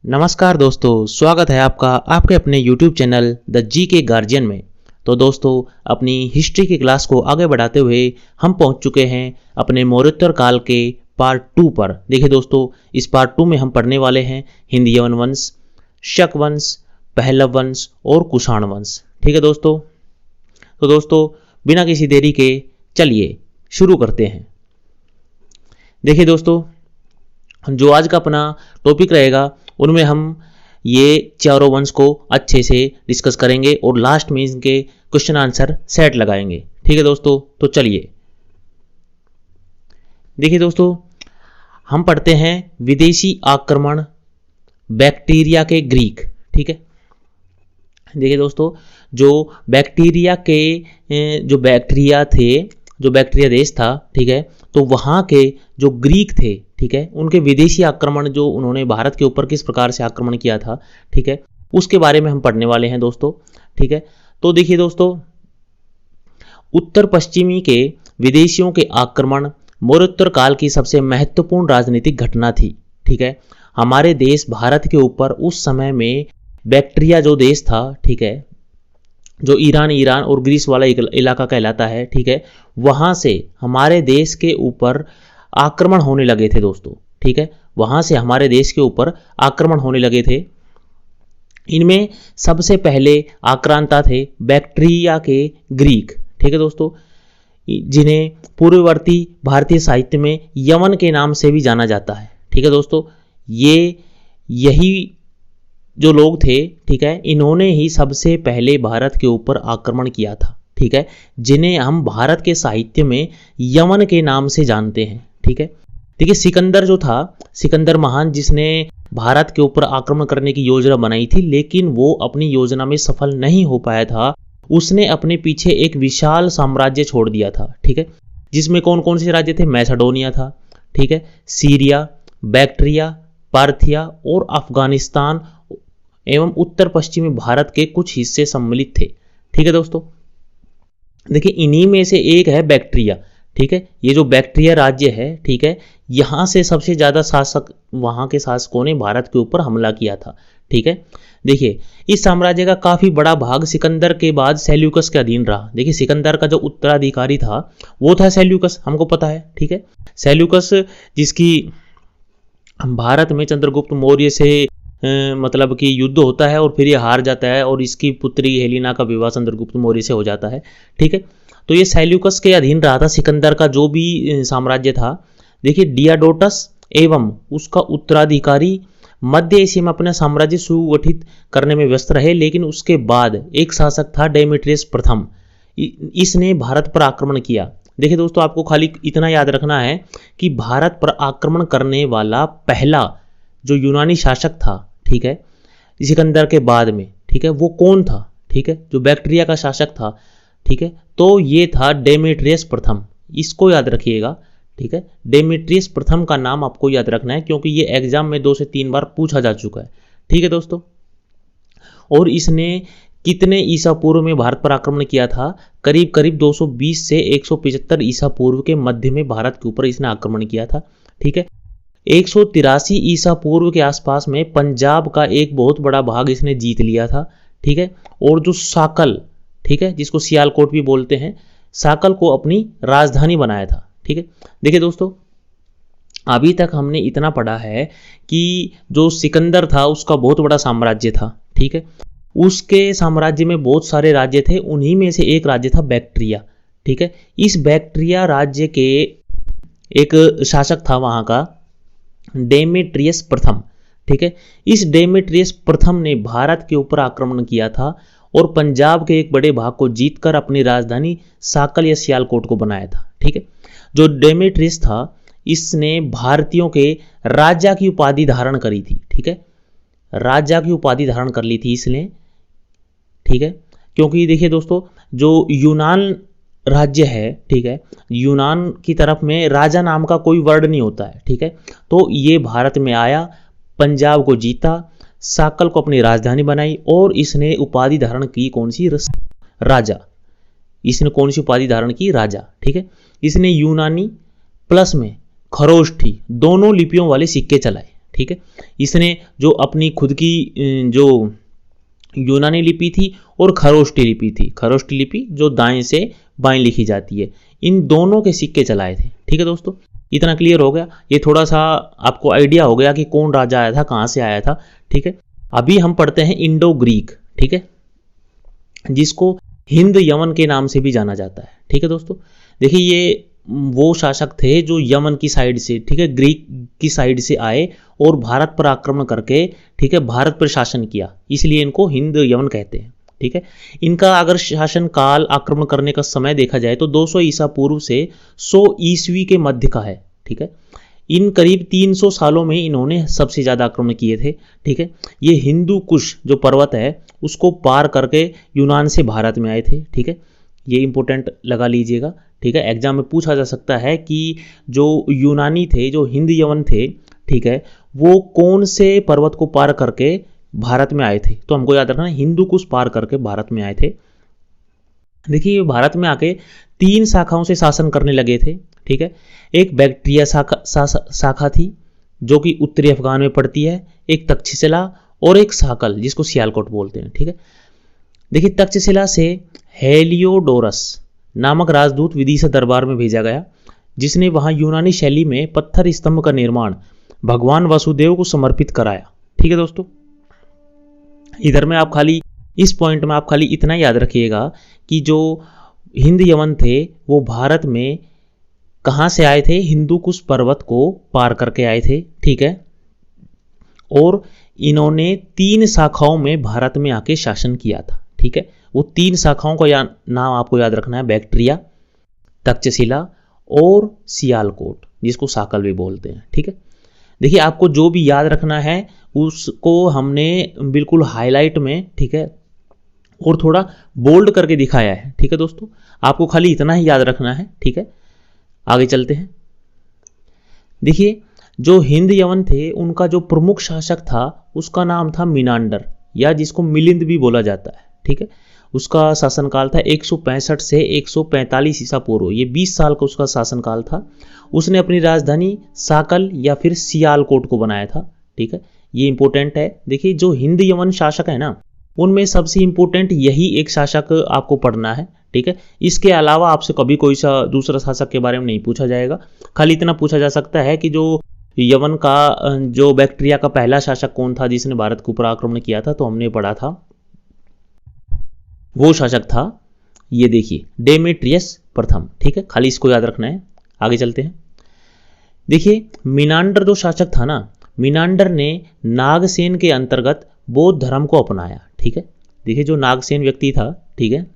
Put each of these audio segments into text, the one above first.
नमस्कार दोस्तों, स्वागत है आपका आपके अपने YouTube चैनल द जी के गार्जियन में। तो दोस्तों, अपनी हिस्ट्री की क्लास को आगे बढ़ाते हुए हम पहुंच चुके हैं अपने मौर्योत्तर काल के पार्ट 2 पर। देखिए दोस्तों, इस पार्ट 2 में हम पढ़ने वाले हैं हिंदयवन वंश, शक वंश, पहलव वंश और कुषाण वंश। ठीक है दोस्तों, तो दोस्तों बिना किसी देरी के चलिए शुरू करते हैं। देखिए दोस्तों, जो आज का अपना टॉपिक रहेगा उनमें हम ये चारों वंश को अच्छे से डिस्कस करेंगे और लास्ट में इनके क्वेश्चन आंसर सेट लगाएंगे। ठीक है दोस्तों, तो चलिए देखिए दोस्तों, हम पढ़ते हैं विदेशी आक्रमण बैक्टीरिया के ग्रीक। ठीक है, देखिए दोस्तों, जो बैक्टीरिया देश था, ठीक है, तो वहाँ के जो ग्रीक थे, ठीक है, उनके विदेशी आक्रमण जो उन्होंने भारत के ऊपर किस प्रकार से आक्रमण किया था, ठीक है, उसके बारे में हम पढ़ने वाले हैं दोस्तों। ठीक है, तो देखिए दोस्तों, उत्तर पश्चिमी के विदेशियों के आक्रमण मौर्योत्तर काल की सबसे महत्वपूर्ण राजनीतिक घटना थी। ठीक है, हमारे देश भारत के ऊपर उस समय में बैक्ट्रिया जो देश था, ठीक है, जो ईरान और ग्रीस वाला इलाका कहलाता है, ठीक है, वहाँ से हमारे देश के ऊपर आक्रमण होने लगे थे दोस्तों। ठीक है, वहाँ से हमारे देश के ऊपर आक्रमण होने लगे थे। इनमें सबसे पहले आक्रांता थे बैक्ट्रिया के ग्रीक। ठीक है दोस्तों, जिन्हें पूर्ववर्ती भारतीय साहित्य में यवन के नाम से भी जाना जाता है। ठीक है दोस्तों, यही जो लोग थे, ठीक है, इन्होंने ही सबसे पहले भारत के ऊपर आक्रमण किया था। ठीक है, जिन्हें हम भारत के साहित्य में यवन के नाम से जानते हैं। ठीक है, देखिए सिकंदर जो था, सिकंदर महान, जिसने भारत के ऊपर आक्रमण करने की योजना बनाई थी, लेकिन वो अपनी योजना में सफल नहीं हो पाया था। उसने अपने पीछे एक विशाल साम्राज्य छोड़ दिया था। ठीक है, जिसमें कौन कौन से राज्य थे? मैसेडोनिया था, ठीक है, सीरिया, बैक्ट्रिया, पार्थिया और अफगानिस्तान एवं उत्तर पश्चिमी भारत के कुछ हिस्से सम्मिलित थे। ठीक है दोस्तों, देखिए इन्हीं में से एक है बैक्ट्रिया। ठीक है, ये जो बैक्ट्रिया राज्य है, ठीक है, यहाँ से सबसे ज़्यादा शासक, वहाँ के शासकों ने भारत के ऊपर हमला किया था। ठीक है, देखिए इस साम्राज्य का काफ़ी बड़ा भाग सिकंदर के बाद सेल्यूकस के अधीन रहा। देखिए सिकंदर का जो उत्तराधिकारी था वो था सेल्यूकस, हमको पता है। ठीक है, सेल्यूकस जिसकी भारत में चंद्रगुप्त मौर्य से मतलब कि युद्ध होता है और फिर ये हार जाता है और इसकी पुत्री हेलिना का विवाह चंद्रगुप्त मौर्य से हो जाता है। ठीक है, तो ये सेल्यूकस के अधीन रहा था सिकंदर का जो भी साम्राज्य था। देखिए डियाडोटस एवं उसका उत्तराधिकारी मध्य एशिया में अपना साम्राज्य सुगठित करने में व्यस्त रहे, लेकिन उसके बाद एक शासक था डेमेट्रियस प्रथम, इसने भारत पर आक्रमण किया। देखिए दोस्तों, आपको खाली इतना याद रखना है कि भारत पर आक्रमण करने वाला पहला जो यूनानी शासक था, ठीक है, सिकंदर के बाद में, ठीक है, वो कौन था? ठीक है, जो बैक्ट्रिया का शासक था, ठीक है, तो ये था डेमेट्रियस प्रथम, इसको याद रखिएगा। ठीक है, डेमेट्रियस प्रथम का नाम आपको याद रखना है क्योंकि ये एग्जाम में 2 से 3 बार पूछा जा चुका है। ठीक है दोस्तों, और इसने कितने ईसा पूर्व में भारत पर आक्रमण किया था? करीब करीब 220 से 175 ईसा पूर्व के मध्य में भारत के ऊपर इसने आक्रमण किया था। ठीक है, 183 ईसा पूर्व के आसपास में पंजाब का एक बहुत बड़ा भाग इसने जीत लिया था। ठीक है, और जो साकल, ठीक है, जिसको सियालकोट भी बोलते हैं, साकल को अपनी राजधानी बनाया था। ठीक है, देखिए दोस्तों, अभी तक हमने इतना पढ़ा है कि जो सिकंदर था उसका बहुत बड़ा साम्राज्य था। ठीक है, उसके साम्राज्य में बहुत सारे राज्य थे, उन्हीं में से एक राज्य था बैक्ट्रिया। ठीक है, इस बैक्ट्रिया राज्य के एक शासक था वहाँ का डेमेट्रियस प्रथम। ठीक है, इस डेमेट्रियस प्रथम ने भारत के ऊपर आक्रमण किया था और पंजाब के एक बड़े भाग को जीतकर अपनी राजधानी साकल या सियालकोट को बनाया था। ठीक है, जो डेमेट्रियस था इसने भारतीयों के राजा की उपाधि धारण करी थी। ठीक है, राजा की उपाधि धारण कर ली थी इसने। ठीक है, क्योंकि देखिए दोस्तों, जो यूनान राज्य है, ठीक है, यूनान की तरफ में राजा नाम का कोई वर्ड नहीं होता है। ठीक है, तो ये भारत में आया, पंजाब को जीता, साकल को अपनी राजधानी बनाई और इसने उपाधि धारण की कौन सी? राजा। इसने कौन सी उपाधि धारण की? राजा। ठीक है, इसने यूनानी प्लस में खरोष्ठी दोनों लिपियों वाले सिक्के चलाए। ठीक है। इसने जो अपनी खुद की जो यूनानी लिपि थी और खरोष्टी लिपि थी, खरोष्टी लिपि जो दाएं से बाएं लिखी जाती है, इन दोनों के सिक्के चलाए थे। ठीक है दोस्तों, इतना क्लियर हो गया। ये थोड़ा सा आपको आइडिया हो गया कि कौन राजा आया था, कहाँ से आया था। ठीक है, अभी हम पढ़ते हैं इंडो ग्रीक, ठीक है, जिसको हिंद यमन के नाम से भी जाना जाता है। ठीक है दोस्तों, देखिए ये वो शासक थे जो यमन की साइड से, ठीक है, ग्रीक की साइड से आए और भारत पर आक्रमण करके, ठीक है, भारत पर शासन किया, इसलिए इनको हिंद यमन कहते हैं। ठीक है, इनका अगर शासन काल, आक्रमण करने का समय देखा जाए तो 200 ईसा पूर्व से 100 ईस्वी के मध्य का है। ठीक है, इन करीब 300 सालों में इन्होंने सबसे ज़्यादा आक्रमण किए थे। ठीक है, ये हिंदू कुश जो पर्वत है उसको पार करके यूनान से भारत में आए थे। ठीक है, ये इंपॉर्टेंट लगा लीजिएगा। ठीक है, एग्जाम में पूछा जा सकता है कि जो यूनानी थे, जो हिंद यवन थे, ठीक है, वो कौन से पर्वत को पार करके भारत में आए थे। तो हमको याद रखना, हिंदू कुश पार करके भारत में आए थे। देखिए भारत में आके 3 शाखाओं से शासन करने लगे थे। ठीक है, एक बैक्ट्रिया शाखा थी जो कि उत्तरी अफगान में पड़ती है, एक तक्षशिला और एक साकल जिसको सियालकोट बोलते हैं। ठीक है, देखिए तक्षशिला से हेलियोडोरस नामक राजदूत विदिशा दरबार में भेजा गया, जिसने वहां यूनानी शैली में पत्थर स्तंभ का निर्माण भगवान वसुदेव को समर्पित कराया। ठीक है दोस्तों, इधर में आप खाली इस पॉइंट में आप खाली इतना याद रखिएगा कि जो हिंद यमन थे वो भारत में कहाँ से आए थे, हिंदू कुश पर्वत को पार करके आए थे। ठीक है, और इन्होंने 3 शाखाओं में भारत में आके शासन किया था। ठीक है, वो 3 शाखाओं का नाम आपको याद रखना है, बैक्ट्रिया, तक्षशिला और सियालकोट जिसको साकल भी बोलते हैं। ठीक है, देखिए आपको जो भी याद रखना है उसको हमने बिल्कुल हाईलाइट में, ठीक है, और थोड़ा बोल्ड करके दिखाया है। ठीक है दोस्तों, आपको खाली इतना ही याद रखना है। ठीक है, आगे चलते हैं। देखिए जो हिंद यवन थे उनका जो प्रमुख शासक था उसका नाम था मिनांडर, या जिसको मिलिंद भी बोला जाता है। ठीक है, उसका शासनकाल था 165 से 145 ईसा पूर्व, ये 20 साल का उसका शासनकाल था। उसने अपनी राजधानी साकल या फिर सियालकोट को बनाया था। ठीक है, ये इंपॉर्टेंट है। देखिए जो हिंद यवन शासक है ना, उनमें सबसे इंपॉर्टेंट यही एक शासक आपको पढ़ना है। ठीक है, इसके अलावा आपसे कभी कोई सा दूसरा शासक के बारे में नहीं पूछा जाएगा। खाली इतना पूछा जा सकता है कि जो यवन का जो बैक्ट्रिया का पहला शासक कौन था जिसने भारत के ऊपर आक्रमण किया था, तो हमने पढ़ा था वो शासक था, ये देखिए, डेमेट्रियस प्रथम। ठीक है, खाली इसको याद रखना है। आगे चलते हैं। देखिए मिनांडर जो शासक था ना, मिनांडर ने नागसेन के अंतर्गत बौद्ध धर्म को अपनाया। ठीक है, देखिए जो नागसेन व्यक्ति था, ठीक है,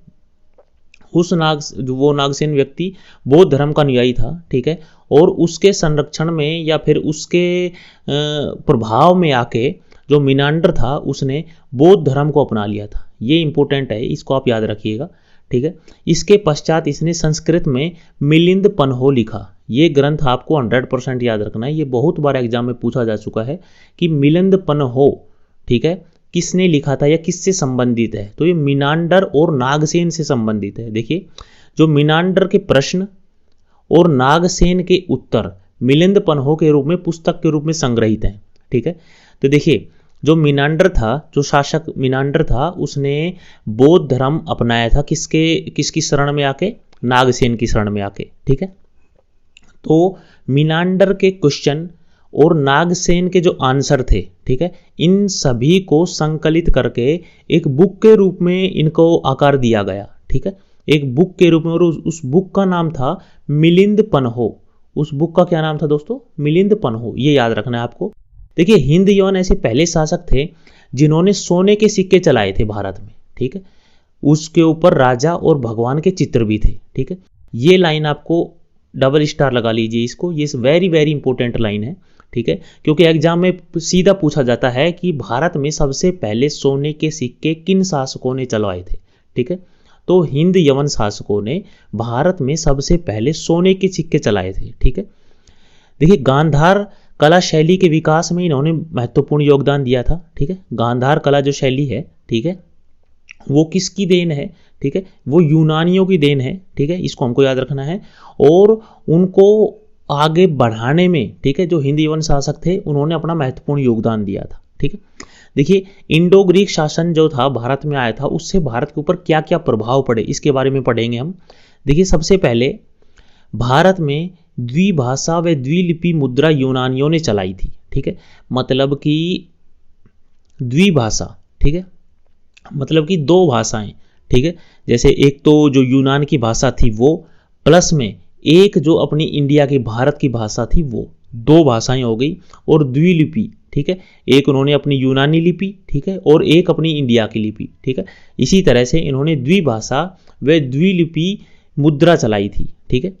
वो नागसेन व्यक्ति बौद्ध धर्म का अनुयायी था। ठीक है, और उसके संरक्षण में या फिर उसके प्रभाव में आके जो मिनांडर था उसने बौद्ध धर्म को अपना लिया था। ये इंपॉर्टेंट है, इसको आप याद रखिएगा। ठीक है, इसके पश्चात इसने संस्कृत में मिलिंद पन्हो लिखा। ये ग्रंथ आपको 100% याद रखना है, ये बहुत बार एग्जाम में पूछा जा चुका है कि मिलिंद पन्हो, ठीक है, किसने लिखा था या किससे संबंधित है, तो ये मिनांडर और नागसेन से संबंधित है। देखिए जो मिनांडर के प्रश्न और नागसेन के उत्तर मिलिंद पन्हो के रूप में पुस्तक के रूप में संग्रहित हैं। ठीक है, तो देखिए जो मिनांडर था, जो शासक मिनांडर था, उसने बौद्ध धर्म अपनाया था किसकी शरण में आके, नागसेन की शरण में आके। ठीक है, तो मिनांडर के क्वेश्चन और नागसेन के जो आंसर थे, ठीक है, इन सभी को संकलित करके एक बुक के रूप में इनको आकार दिया गया। ठीक है, एक बुक के रूप में, और उस बुक का नाम था मिलिंद पन्हो। उस बुक का क्या नाम था दोस्तों, मिलिंद पन्हो, ये याद रखना है आपको। देखिए हिंद यवन ऐसे पहले शासक थे जिन्होंने सोने के सिक्के चलाए थे भारत में। ठीक है, उसके ऊपर राजा और भगवान के चित्र भी थे। ठीक है, ये लाइन आपको डबल स्टार लगा लीजिए इसको, ये वेरी वेरी इंपॉर्टेंट लाइन है। ठीक है, क्योंकि एग्जाम में सीधा पूछा जाता है कि भारत में सबसे पहले सोने के सिक्के किन शासकों ने चलवाए थे। ठीक है, तो हिंद यवन शासकों ने भारत में सबसे पहले सोने के सिक्के चलाए थे। ठीक है, देखिए गांधार कला शैली के विकास में इन्होंने महत्वपूर्ण योगदान दिया था। ठीक है, गांधार कला जो शैली है, ठीक है, वो किसकी देन है, ठीक है, वो यूनानियों की देन है। ठीक है, इसको हमको याद रखना है। और उनको आगे बढ़ाने में, ठीक है, जो हिंद यवन शासक थे उन्होंने अपना महत्वपूर्ण योगदान दिया था। ठीक है, देखिए इंडो ग्रीक शासन जो था भारत में आया था, उससे भारत के ऊपर क्या क्या प्रभाव पड़े इसके बारे में पढ़ेंगे हम। देखिए सबसे पहले भारत में द्विभाषा व द्विलिपि मुद्रा यूनानियों ने चलाई थी। ठीक है, मतलब कि द्विभाषा, ठीक है, मतलब कि दो भाषाएं। ठीक है, जैसे एक तो जो यूनान की भाषा थी वो, प्लस में एक जो अपनी इंडिया की भारत की भाषा थी वो, दो भाषाएं हो गई। और द्विलिपि, ठीक है, एक उन्होंने अपनी यूनानी लिपि, ठीक है, और एक अपनी इंडिया की लिपि। ठीक है, इसी तरह से इन्होंने द्विभाषा व द्विलिपि मुद्रा चलाई थी। ठीक है,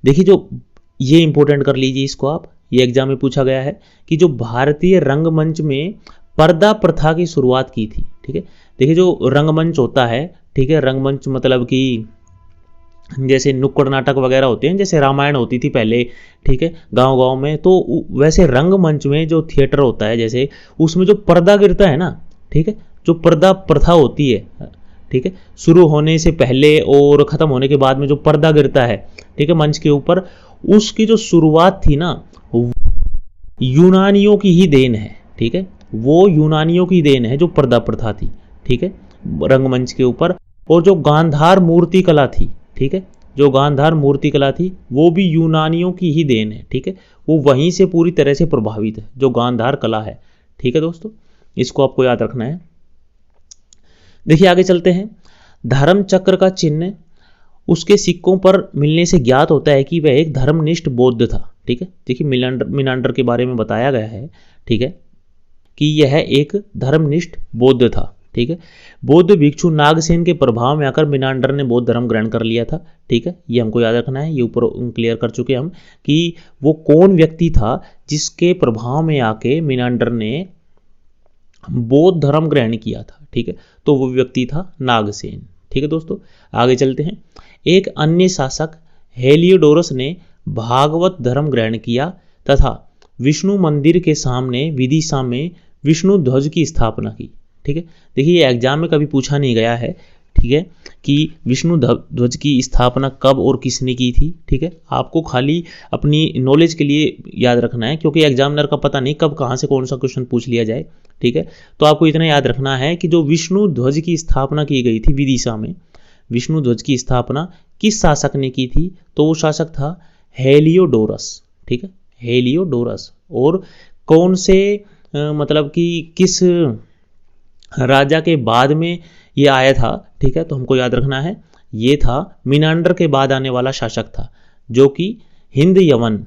देखिए जो ये इंपॉर्टेंट कर लीजिए इसको आप, ये एग्जाम में पूछा गया है कि जो भारतीय रंगमंच में पर्दा प्रथा की शुरुआत की थी। ठीक है, देखिए जो रंगमंच होता है, ठीक है, रंगमंच मतलब कि जैसे नुक्कड़ नाटक वगैरह होते हैं, जैसे रामायण होती थी पहले, ठीक है, गांव गांव में, तो वैसे रंगमंच में जो थिएटर होता है, जैसे उसमें जो पर्दा गिरता है ना, ठीक है, जो पर्दा प्रथा होती है, ठीक है, शुरू होने से पहले और ख़त्म होने के बाद में जो पर्दा गिरता है, ठीक है, मंच के ऊपर, उसकी जो शुरुआत थी ना, यूनानियों की ही देन है। ठीक है, वो यूनानियों की देन है जो पर्दा प्रथा थी। ठीक है, रंगमंच के ऊपर। और जो गांधार मूर्ति कला थी, ठीक है, जो गांधार मूर्ति कला थी वो भी यूनानियों की ही देन है। ठीक है, वो वहीं से पूरी तरह से प्रभावित है, जो गांधार कला है। ठीक है दोस्तों, इसको आपको याद रखना है। देखिए आगे चलते हैं। धर्म चक्र का चिन्ह उसके सिक्कों पर मिलने से ज्ञात होता है कि वह एक धर्मनिष्ठ बौद्ध था। ठीक है, देखिए मिनांडर के बारे में बताया गया है, ठीक है, कि यह एक धर्मनिष्ठ बौद्ध था। ठीक है, बौद्ध भिक्षु नागसेन के प्रभाव में आकर मिनांडर ने बौद्ध धर्म ग्रहण कर लिया था। ठीक है, ये हमको याद रखना है, ये ऊपर क्लियर कर चुके हम कि वो कौन व्यक्ति था जिसके प्रभाव में आके मिनांडर ने बौद्ध धर्म ग्रहण किया था। ठीक है, तो वो व्यक्ति था नागसेन। ठीक है दोस्तों, आगे चलते हैं। एक अन्य शासक हेलियोडोरस ने भागवत धर्म ग्रहण किया तथा विष्णु मंदिर के सामने विदिशा में विष्णु ध्वज की स्थापना की। ठीक है, देखिए ये एग्जाम में कभी पूछा नहीं गया है, ठीक है, कि विष्णु ध्वज की स्थापना कब और किसने की थी। ठीक है, आपको खाली अपनी नॉलेज के लिए याद रखना है, क्योंकि एग्जामिनर का पता नहीं कब कहाँ से कौन सा क्वेश्चन पूछ लिया जाए। ठीक है, तो आपको इतना याद रखना है कि जो विष्णु ध्वज की स्थापना की गई थी विदिशा में, विष्णु ध्वज की स्थापना किस शासक ने की थी, तो वो शासक था हेलियोडोरस। ठीक है, हेलियोडोरस। और कौन से मतलब कि किस राजा के बाद में ये आया था, ठीक है, तो हमको याद रखना है ये था मिनांडर के बाद आने वाला शासक था, जो कि हिंद यवन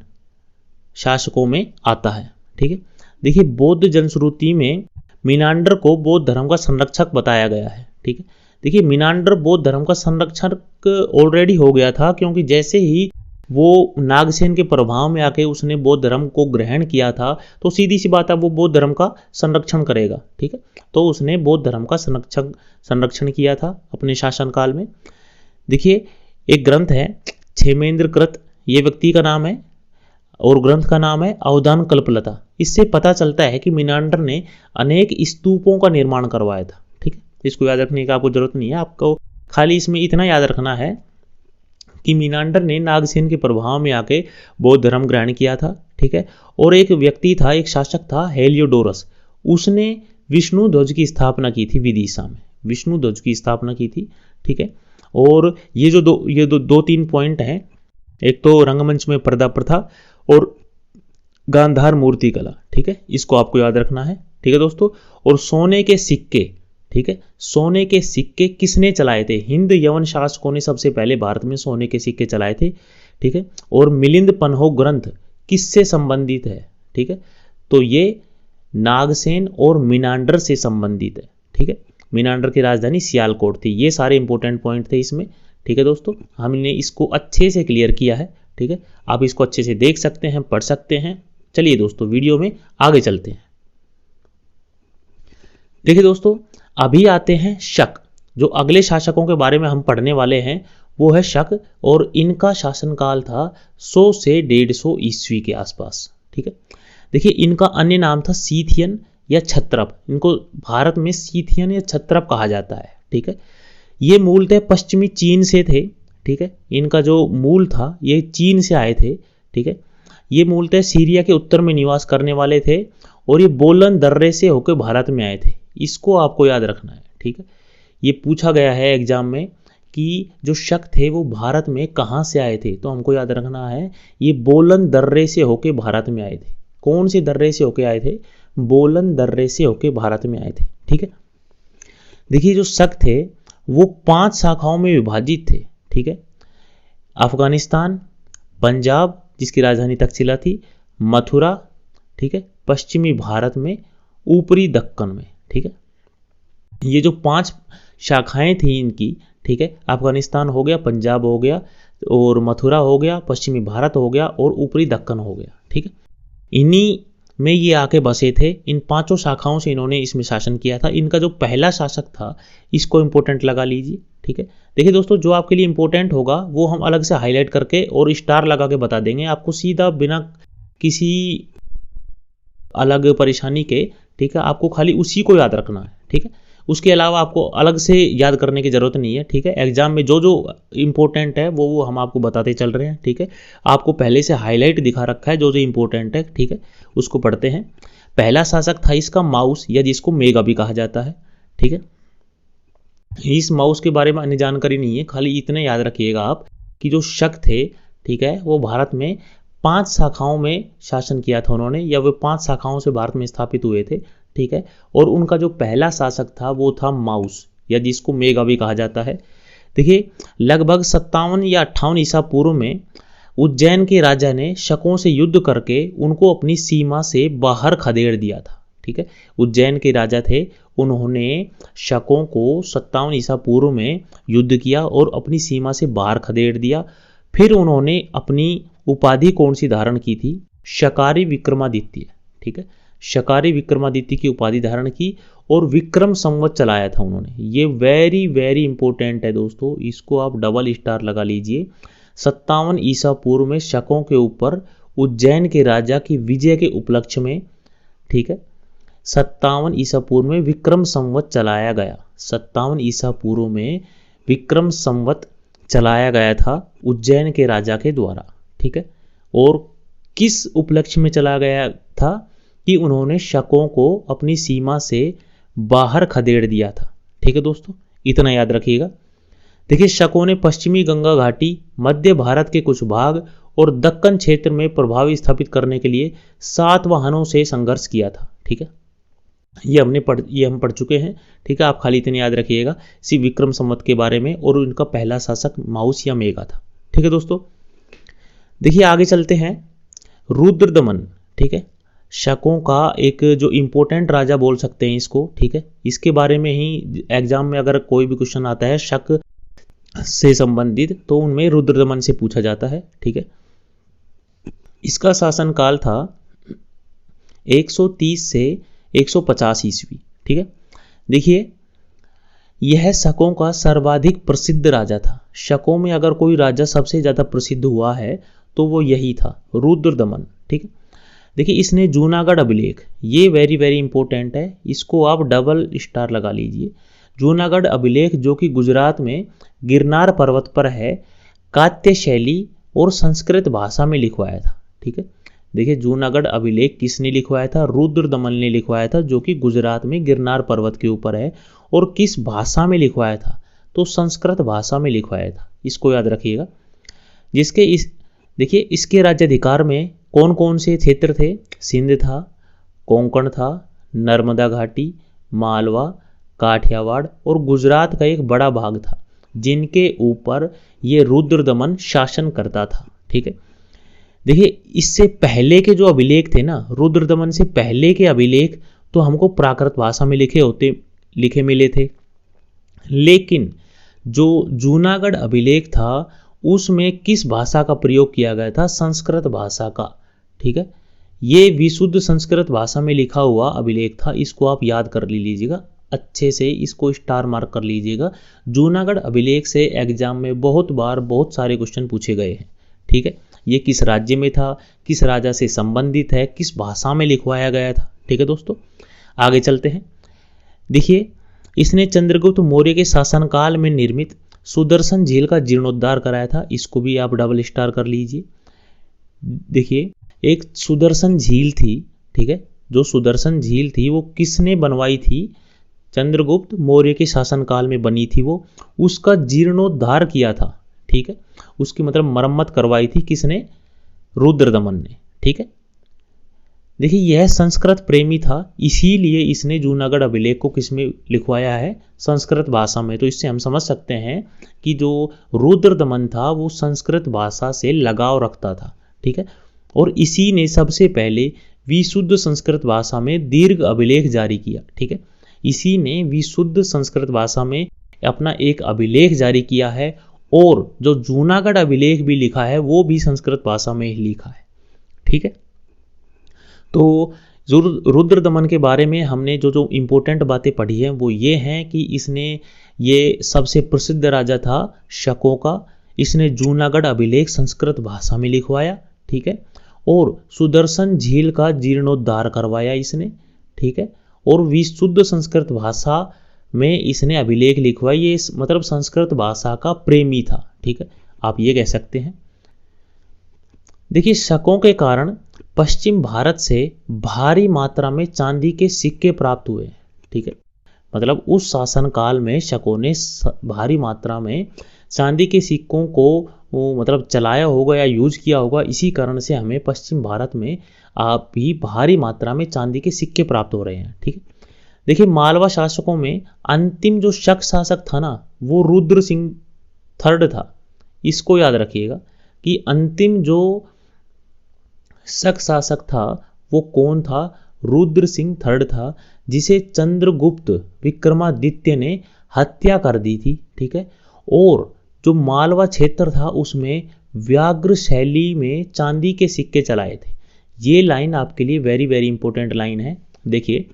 शासकों में आता है। ठीक है, देखिए बौद्ध जनश्रुति में मिनांडर को बौद्ध धर्म का संरक्षक बताया गया है। ठीक है, देखिए मिनांडर बौद्ध धर्म का संरक्षक ऑलरेडी हो गया था, क्योंकि जैसे ही वो नागसेन के प्रभाव में आके उसने बौद्ध धर्म को ग्रहण किया था, तो सीधी सी बात है वो बौद्ध धर्म का संरक्षण करेगा। ठीक है, तो उसने बौद्ध धर्म का संरक्षण किया था अपने शासनकाल में। देखिए एक ग्रंथ है क्षेमेंद्र कृत, ये व्यक्ति का नाम है, और ग्रंथ का नाम है अवदान कल्पलता। इससे पता चलता है कि मिनांडर ने अनेक स्तूपों का निर्माण करवाया था। ठीक है, इसको याद रखने की आपको जरूरत नहीं है, आपको खाली इसमें इतना याद रखना है कि मिनांडर ने नागसेन के प्रभाव में आके बौद्ध धर्म ग्रहण किया था। ठीक है, और एक व्यक्ति था, एक शासक था हेलियोडोरस, उसने विष्णु ध्वज की स्थापना की थी विदिशा में, विष्णु ध्वज की स्थापना की थी। ठीक है, और ये जो दो तीन पॉइंट हैं, एक तो रंगमंच में पर्दा प्रथा और गांधार मूर्ति कला। ठीक है, इसको आपको याद रखना है। ठीक है दोस्तों, और सोने के सिक्के, ठीक है, सोने के सिक्के किसने चलाए थे? हिंद यवन शासकों ने सबसे पहले भारत में सोने के सिक्के चलाए थे। ठीक है, और मिलिंद पन्हो ग्रंथ किससे संबंधित है? ठीक है, तो ये नागसेन और मिनांडर से संबंधित है। ठीक है, मिनांडर की राजधानी सियालकोट थी। ये सारे इंपॉर्टेंट पॉइंट थे इसमें। ठीक है दोस्तों, हमने इसको अच्छे से क्लियर किया है। ठीक है, आप इसको अच्छे से देख सकते हैं, पढ़ सकते हैं। चलिए दोस्तों वीडियो में आगे चलते हैं। देखिए दोस्तों, अभी आते हैं शक। जो अगले शासकों के बारे में हम पढ़ने वाले हैं वो है शक, और इनका शासनकाल था 100 से 150 ईस्वी के आसपास। ठीक है, देखिए इनका अन्य नाम था सीथियन या छत्रप। इनको भारत में सीथियन या छत्रप कहा जाता है। ठीक है, ये मूलतः पश्चिमी चीन से थे। ठीक है, इनका जो मूल था ये चीन से आए थे। ठीक है, ये मूलतः सीरिया के उत्तर में निवास करने वाले थे और ये बोलन दर्रे से होकर भारत में आए थे। इसको आपको याद रखना है, ठीक है। ये पूछा गया है एग्जाम में कि जो शक थे वो भारत में कहाँ से आए थे, तो हमको याद रखना है ये बोलन दर्रे से होकर भारत में आए थे। कौन से दर्रे से होकर आए थे? बोलन दर्रे से होकर भारत में आए थे, ठीक है। देखिए जो शक थे वो 5 शाखाओं में विभाजित थे, ठीक है। अफगानिस्तान, पंजाब जिसकी राजधानी तक्षशिला थी, मथुरा, ठीक है, पश्चिमी भारत में, ऊपरी दक्कन में, ठीक है। ये जो 5 शाखाएं थी इनकी, ठीक है, अफगानिस्तान हो गया, पंजाब हो गया और मथुरा हो गया, पश्चिमी भारत हो गया और ऊपरी दक्कन हो गया, ठीक है। इन्हीं में ये आके बसे थे। इन 5 शाखाओं से इन्होंने इसमें शासन किया था। इनका जो पहला शासक था इसको इंपॉर्टेंट लगा लीजिए, ठीक है। देखिए दोस्तों जो आपके लिए इंपॉर्टेंट होगा वो हम अलग से हाईलाइट करके और स्टार लगा के बता देंगे आपको सीधा, बिना किसी अलग परेशानी के, ठीक है। आपको खाली उसी को याद रखना है, ठीक है। उसके अलावा आपको अलग से याद करने की जरूरत नहीं है, ठीक है। एग्जाम में जो जो इंपॉर्टेंट है वो हम आपको बताते चल रहे हैं, ठीक है। आपको पहले से हाईलाइट दिखा रखा है जो जो इंपॉर्टेंट है, ठीक है। उसको पढ़ते हैं। पहला शासक था इसका माउस, या जिसको मेगा भी कहा जाता है, ठीक है। इस माउस के बारे में अन्य जानकारी नहीं है, खाली इतने याद रखिएगा आप कि जो शक थे, ठीक है, वो भारत में 5 शाखाओं में शासन किया था उन्होंने, या वो 5 शाखाओं से भारत में स्थापित हुए थे, ठीक है। और उनका जो पहला शासक था वो था माउस, या जिसको मेगा भी कहा जाता है। देखिए लगभग 57 या 58 ईसा पूर्व में उज्जैन के राजा ने शकों से युद्ध करके उनको अपनी सीमा से बाहर खदेड़ दिया था, ठीक है। उज्जैन के राजा थे, उन्होंने शकों को 57 ईसा पूर्व में युद्ध किया और अपनी सीमा से बाहर खदेड़ दिया। फिर उन्होंने अपनी उपाधि कौन सी धारण की थी? शकारी विक्रमादित्य, ठीक है। शकारी विक्रमादित्य की उपाधि धारण की और विक्रम संवत चलाया था उन्होंने। ये वेरी वेरी इंपॉर्टेंट है दोस्तों, इसको आप डबल स्टार लगा लीजिए। 57 ईसा पूर्व में शकों के ऊपर उज्जैन के राजा की विजय के उपलक्ष्य में, ठीक है, 57 ईसा पूर्व में विक्रम संवत चलाया गया। 57 ईसा पूर्व में विक्रम संवत चलाया गया था उज्जैन के राजा के द्वारा, ठीक है। और किस उपलक्ष्य में चला गया था? कि उन्होंने शकों को अपनी सीमा से बाहर खदेड़ दिया था, ठीक है दोस्तों, इतना याद रखिएगा। देखिए शकों ने पश्चिमी गंगा घाटी, मध्य भारत के कुछ भाग और दक्कन क्षेत्र में प्रभाव स्थापित करने के लिए सातवाहनों से संघर्ष किया था, ठीक है। ये हम पढ़ चुके हैं, ठीक है। आप खाली इतने याद रखिएगा इसी विक्रम संवत के बारे में, और उनका पहला शासक माउस या मेगा था, ठीक है दोस्तों। देखिए आगे चलते हैं। रुद्रदमन, ठीक है, शकों का एक जो इंपॉर्टेंट राजा बोल सकते हैं इसको, ठीक है। इसके बारे में ही एग्जाम में अगर कोई भी क्वेश्चन आता है शक से संबंधित तो उनमें रुद्रदमन से पूछा जाता है, ठीक है। इसका शासनकाल था 130 से 150 ईस्वी, ठीक है। देखिए यह शकों का सर्वाधिक प्रसिद्ध राजा था। शकों में अगर कोई राजा सबसे ज्यादा प्रसिद्ध हुआ है तो वो यही था, रुद्रदमन, ठीक है। देखिए इसने जूनागढ़ अभिलेख, ये वेरी वेरी इंपॉर्टेंट है, इसको आप डबल स्टार लगा लीजिए। जूनागढ़ अभिलेख जो कि गुजरात में गिरनार पर्वत पर है, कात्य शैली और संस्कृत भाषा में लिखवाया था, ठीक है। देखिए जूनागढ़ अभिलेख किसने लिखवाया था? रुद्रदमन ने लिखवाया था, जो कि गुजरात में गिरनार पर्वत के ऊपर है। और किस भाषा में लिखवाया था? तो संस्कृत भाषा में लिखवाया था, इसको याद रखिएगा। देखिए इसके राज्याधिकार में कौन कौन से क्षेत्र थे? सिंध था, कोंकण था, नर्मदा घाटी, मालवा, काठियावाड़ और गुजरात का एक बड़ा भाग था, जिनके ऊपर ये रुद्रदमन शासन करता था, ठीक है। देखिए इससे पहले के जो अभिलेख थे ना, रुद्रदमन से पहले के अभिलेख तो हमको प्राकृत भाषा में लिखे मिले थे, लेकिन जो जूनागढ़ अभिलेख था उसमें किस भाषा का प्रयोग किया गया था? संस्कृत भाषा का, ठीक है। ये विशुद्ध संस्कृत भाषा में लिखा हुआ अभिलेख था, इसको आप याद कर लीजिएगा अच्छे से, इसको स्टार मार्क कर लीजिएगा। जूनागढ़ अभिलेख से एग्जाम में बहुत बार बहुत सारे क्वेश्चन पूछे गए हैं, ठीक है। ये किस राज्य में था, किस राजा से संबंधित है, किस भाषा में लिखवाया गया था, ठीक है दोस्तों। आगे चलते हैं। देखिए इसने चंद्रगुप्त मौर्य के शासनकाल में निर्मित सुदर्शन झील का जीर्णोद्धार कराया था, इसको भी आप डबल स्टार कर लीजिए। देखिए एक सुदर्शन झील थी, ठीक है, जो सुदर्शन झील थी वो किसने बनवाई थी? चंद्रगुप्त मौर्य के शासनकाल में बनी थी वो, उसका जीर्णोद्धार किया था, ठीक है, उसकी मतलब मरम्मत करवाई थी किसने? रुद्रदमन ने, ठीक है। देखिए यह संस्कृत प्रेमी था, इसीलिए इसने जूनागढ़ अभिलेख को किसमें लिखवाया है? संस्कृत भाषा में। तो इससे हम समझ सकते हैं कि जो रुद्रदमन था वो संस्कृत भाषा से लगाव रखता था, ठीक है, और इसी ने सबसे पहले विशुद्ध संस्कृत भाषा में दीर्घ अभिलेख जारी किया, ठीक है, इसी ने विशुद्ध संस्कृत भाषा में अपना एक अभिलेख जारी किया है, और जो जूनागढ़ अभिलेख भी लिखा है वो भी संस्कृत भाषा में ही लिखा है, ठीक है। तो रुद्रदमन के बारे में हमने जो जो इम्पोर्टेंट बातें पढ़ी हैं वो ये हैं कि इसने, ये सबसे प्रसिद्ध राजा था शकों का, इसने जूनागढ़ अभिलेख संस्कृत भाषा में लिखवाया, ठीक है, और सुदर्शन झील का जीर्णोद्धार करवाया इसने, ठीक है, और विशुद्ध संस्कृत भाषा में इसने अभिलेख लिखवाया। ये मतलब संस्कृत भाषा का प्रेमी था, ठीक है, आप ये कह सकते हैं। देखिए शकों के कारण पश्चिम भारत से भारी मात्रा में चांदी के सिक्के प्राप्त हुए, ठीक है, मतलब उस शासनकाल में शकों ने भारी मात्रा में चांदी के सिक्कों को मतलब चलाया होगा या यूज किया होगा, इसी कारण से हमें पश्चिम भारत में आप भी भारी मात्रा में चांदी के सिक्के प्राप्त हो रहे हैं, ठीक है। देखिए मालवा शासकों में अंतिम जो शक शासक था ना वो रुद्र सिंह थर्ड था, इसको याद रखिएगा कि अंतिम जो शक शासक था वो कौन था? रुद्र सिंह थर्ड था, जिसे चंद्रगुप्त विक्रमादित्य ने हत्या कर दी थी, ठीक है, और जो मालवा क्षेत्र था उसमें व्याघ्र शैली में चांदी के सिक्के चलाए थे। ये लाइन आपके लिए वेरी वेरी इंपॉर्टेंट लाइन है। देखिए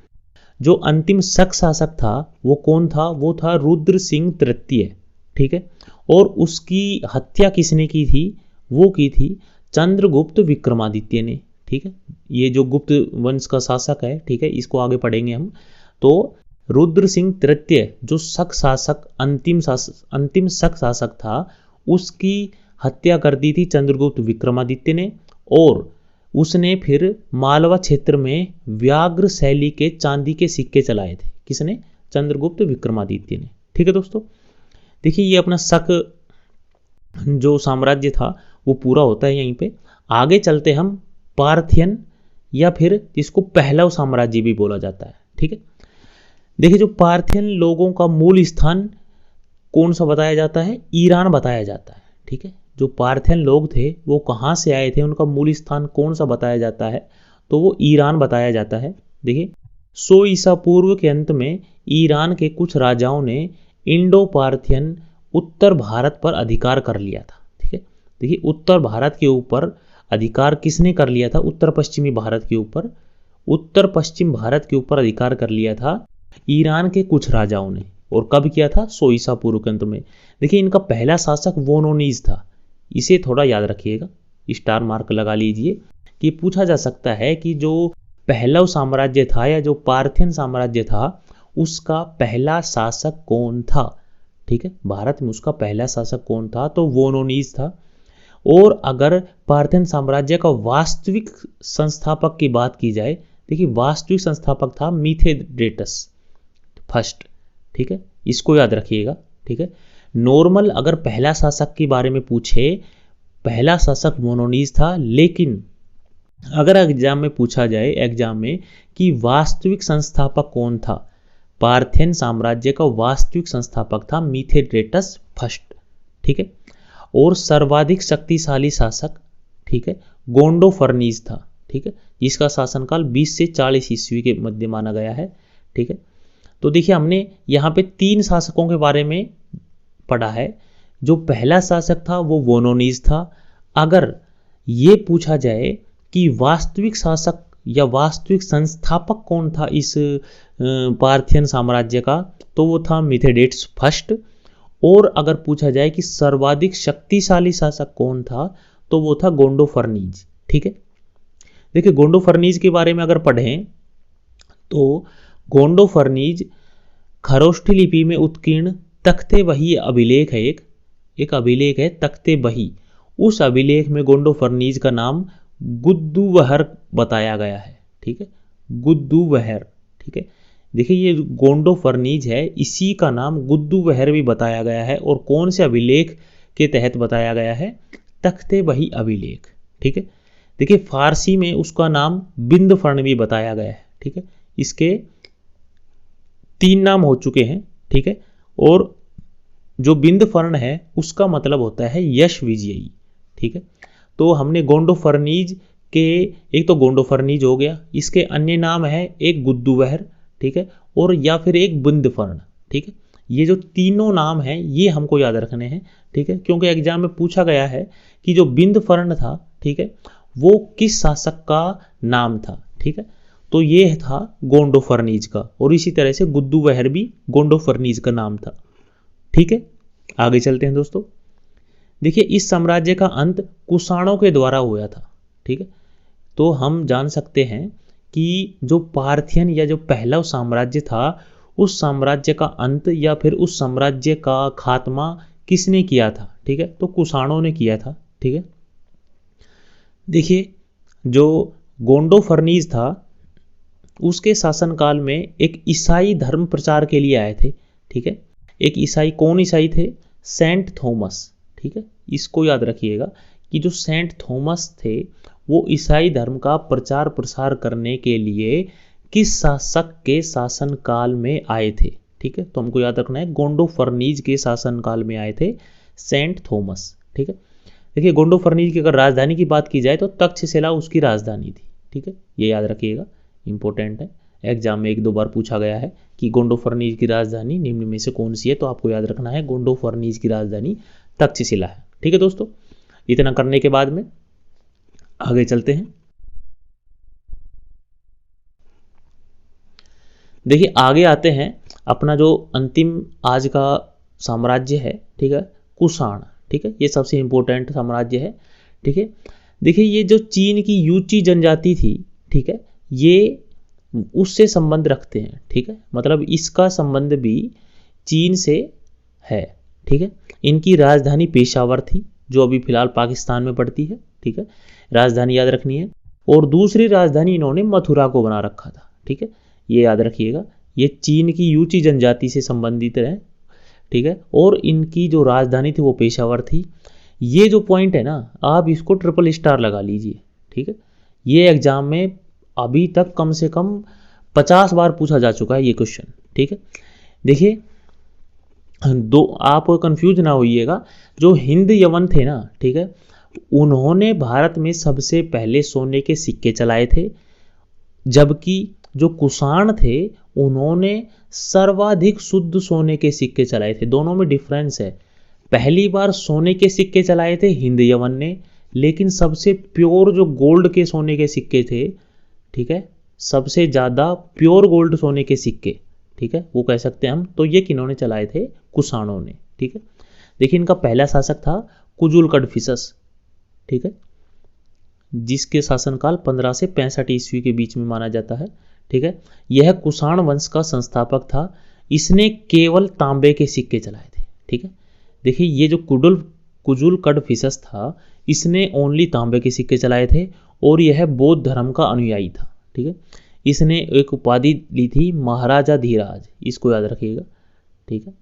जो अंतिम शक शासक था वो कौन था? वो था रुद्र सिंह तृतीय, ठीक है, और उसकी हत्या किसने की थी? वो की थी चंद्रगुप्त विक्रमादित्य ने, ठीक है, ये जो गुप्त वंश का शासक है, ठीक है, इसको आगे पढ़ेंगे हम। तो रुद्र सिंह तृतीय जो शक शासक अंतिम शक शासक था उसकी हत्या कर दी थी चंद्रगुप्त विक्रमादित्य ने, और उसने फिर मालवा क्षेत्र में व्याघ्र शैली के चांदी के सिक्के चलाए थे। किसने? चंद्रगुप्त विक्रमादित्य ने, ठीक है दोस्तों। देखिए ये अपना शक जो साम्राज्य था वो पूरा होता है यहीं पे। आगे चलते हम पार्थियन या फिर इसको पहलव साम्राज्य भी बोला जाता है, ठीक है। देखिए जो पार्थियन लोगों का मूल स्थान कौन सा बताया जाता है? ईरान बताया जाता है, ठीक है। जो पार्थियन लोग थे वो कहाँ से आए थे, उनका मूल स्थान कौन सा बताया जाता है? तो वो ईरान बताया जाता है। देखिए 100 ईसा पूर्व के अंत में ईरान के कुछ राजाओं ने इंडो पार्थियन उत्तर भारत पर अधिकार कर लिया था, ठीक है। देखिए उत्तर भारत के ऊपर अधिकार किसने कर लिया था? उत्तर पश्चिमी भारत के ऊपर, उत्तर पश्चिम भारत के ऊपर अधिकार कर लिया था ईरान के कुछ राजाओं ने। और कब किया था? 100 ईसा पूर्व के अंत में। देखिए इनका पहला शासक वोनोनीज था, इसे थोड़ा याद रखिएगा, स्टार मार्क लगा लीजिए कि पूछा जा सकता है कि जो पहलव साम्राज्य था या जो पार्थियन साम्राज्य था उसका पहला शासक कौन था, ठीक है। भारत में उसका पहला शासक कौन था? तो वोनोनीज था। और अगर पार्थियन साम्राज्य का वास्तविक संस्थापक की बात की जाए, देखिए वास्तविक संस्थापक था मिथेडेटस फर्स्ट, ठीक है, इसको याद रखिएगा, ठीक है। नॉर्मल अगर पहला शासक के बारे में पूछे, पहला शासक वोनोनीज था, लेकिन अगर एग्जाम में पूछा जाए एग्जाम में कि वास्तविक संस्थापक कौन था, पार्थियन साम्राज्य का वास्तविक संस्थापक था मिथेडेटस फर्स्ट, ठीक है। और सर्वाधिक शक्तिशाली शासक, ठीक है, गोंडोफर्नीज था, ठीक है, जिसका शासनकाल 20 से 40 ईस्वी के मध्य माना गया है, ठीक है। तो देखिए हमने यहाँ पे 3 शासकों के बारे में पढ़ा है। जो पहला शासक था वो वोनोनीज था। अगर ये पूछा जाए कि वास्तविक शासक या वास्तविक संस्थापक कौन था इस पार्थियन साम्राज्य का, तो वो था मिथेडेटस फर्स्ट। और अगर पूछा जाए कि सर्वाधिक शक्तिशाली शासक कौन था, तो वो था गोंडोफर्नीज, ठीक है। देखिए गोंडोफर्नीज के बारे में अगर पढ़ें तो गोंडोफर्नीज खरोष्ठी लिपि में उत्कीर्ण तख्ते बही अभिलेख है, एक अभिलेख है तख्ते बही। उस अभिलेख में गोंडोफर्नीज का नाम गुद्दुवहर बताया गया है। ठीक है, गुद्दुवहर। ठीक है, देखिए ये गोंडो फर्नीज है, इसी का नाम गुद्दुवहर भी बताया गया है। और कौन से अभिलेख के तहत बताया गया है? तख्ते बही अभिलेख। ठीक है, देखिए फारसी में उसका नाम बिंदफर्ण भी बताया गया है। ठीक है, इसके 3 नाम हो चुके हैं। ठीक है, और जो बिंदफर्ण है उसका मतलब होता है यश विजयी। ठीक है, तो हमने गोंडो फर्नीज के, एक तो गोंडो फर्नीज हो गया, इसके अन्य नाम है एक गुद्दुवहर, ठीक है, और या फिर एक बिंदफर्ण। ठीक है, ये जो तीनों नाम हैं ये हमको याद रखने हैं। ठीक है, क्योंकि एग्जाम में पूछा गया है कि जो बिंदफर्ण था, ठीक है, वो किस शासक का नाम था। ठीक है, तो ये था गोंडो फर्नीज का, और इसी तरह से गुद्दुवहर भी गोंडो फर्नीज का नाम था। ठीक है, आगे चलते हैं दोस्तों। देखिए इस साम्राज्य का अंत कुषाणों के द्वारा हुआ था। ठीक है, तो हम जान सकते हैं कि जो पार्थियन या जो पहला साम्राज्य था, उस साम्राज्य का अंत या फिर उस साम्राज्य का खात्मा किसने किया था? ठीक है, तो कुषाणों ने किया था। ठीक है, देखिए जो गोंडो फर्नीज था उसके शासनकाल में एक ईसाई धर्म प्रचार के लिए आए थे। ठीक है, एक ईसाई, कौन ईसाई थे? Saint Thomas. ठीक है, इसको याद रखिएगा कि जो सेंट थॉमस थे वो ईसाई धर्म का प्रचार प्रसार करने के लिए किस शासक के शासनकाल में आए थे? ठीक है, तो हमको याद रखना है गोंडो फर्नीज के शासनकाल में आए थे सेंट थॉमस। ठीक है, देखिए गोंडो फर्नीज की अगर राजधानी की बात की जाए तो तक्षशिला उसकी राजधानी थी। ठीक है, ये याद रखिएगा, इंपॉर्टेंट है, एग्जाम में 1-2 बार पूछा गया है कि गोंडो फर्नीज की राजधानी निम्न में से कौन सी है, तो आपको याद रखना है गोंडो फर्नीज की राजधानी तक्षशिला है। ठीक है दोस्तों, इतना करने के बाद में आगे चलते हैं। देखिए आगे आते हैं, अपना जो अंतिम आज का साम्राज्य है, ठीक है, कुषाण। ठीक है, ये सबसे इंपॉर्टेंट साम्राज्य है। ठीक है, देखिए ये जो चीन की यूची जनजाति थी, ठीक है, ये उससे संबंध रखते हैं। ठीक है, मतलब इसका संबंध भी चीन से है। ठीक है, इनकी राजधानी पेशावर थी, जो अभी फिलहाल पाकिस्तान में पड़ती है। ठीक है, राजधानी याद रखनी है। और दूसरी राजधानी इन्होंने मथुरा को बना रखा था। ठीक है, ये याद रखिएगा, ये चीन की यूची जनजाति से संबंधित है। ठीक है, और इनकी जो राजधानी थी वो पेशावर थी। ये जो पॉइंट है ना, आप इसको ट्रिपल स्टार लगा लीजिए। ठीक है, ये एग्जाम में अभी तक कम से कम 50 बार पूछा जा चुका है ये क्वेश्चन। ठीक है, देखिए दो, आप कंफ्यूज ना होइएगा, जो हिंद यवन थे ना, ठीक है, उन्होंने भारत में सबसे पहले सोने के सिक्के चलाए थे, जबकि जो कुषाण थे उन्होंने सर्वाधिक शुद्ध सोने के सिक्के चलाए थे। दोनों में डिफरेंस है। पहली बार सोने के सिक्के चलाए थे हिंद यवन ने, लेकिन सबसे प्योर जो गोल्ड के सोने के सिक्के थे, ठीक है, सबसे ज़्यादा प्योर गोल्ड सोने के सिक्के, ठीक है, वो कह सकते हैं हम, तो ये किन्होंने चलाए थे? कुषाणों ने। ठीक है, देखिए इनका पहला शासक था कुजुल कडफिसस। ठीक है, जिसके शासनकाल 15 से 65 ईस्वी के बीच में माना जाता है। ठीक है, यह कुषाण वंश का संस्थापक था। इसने केवल तांबे के सिक्के चलाए थे। ठीक है, देखिए ये जो कुजुल कडफिसस था, इसने ओनली तांबे के सिक्के चलाए थे, और यह बौद्ध धर्म का अनुयायी था। ठीक है, इसने एक उपाधि ली थी महाराजा धीराज, इसको याद रखिएगा। ठीक है,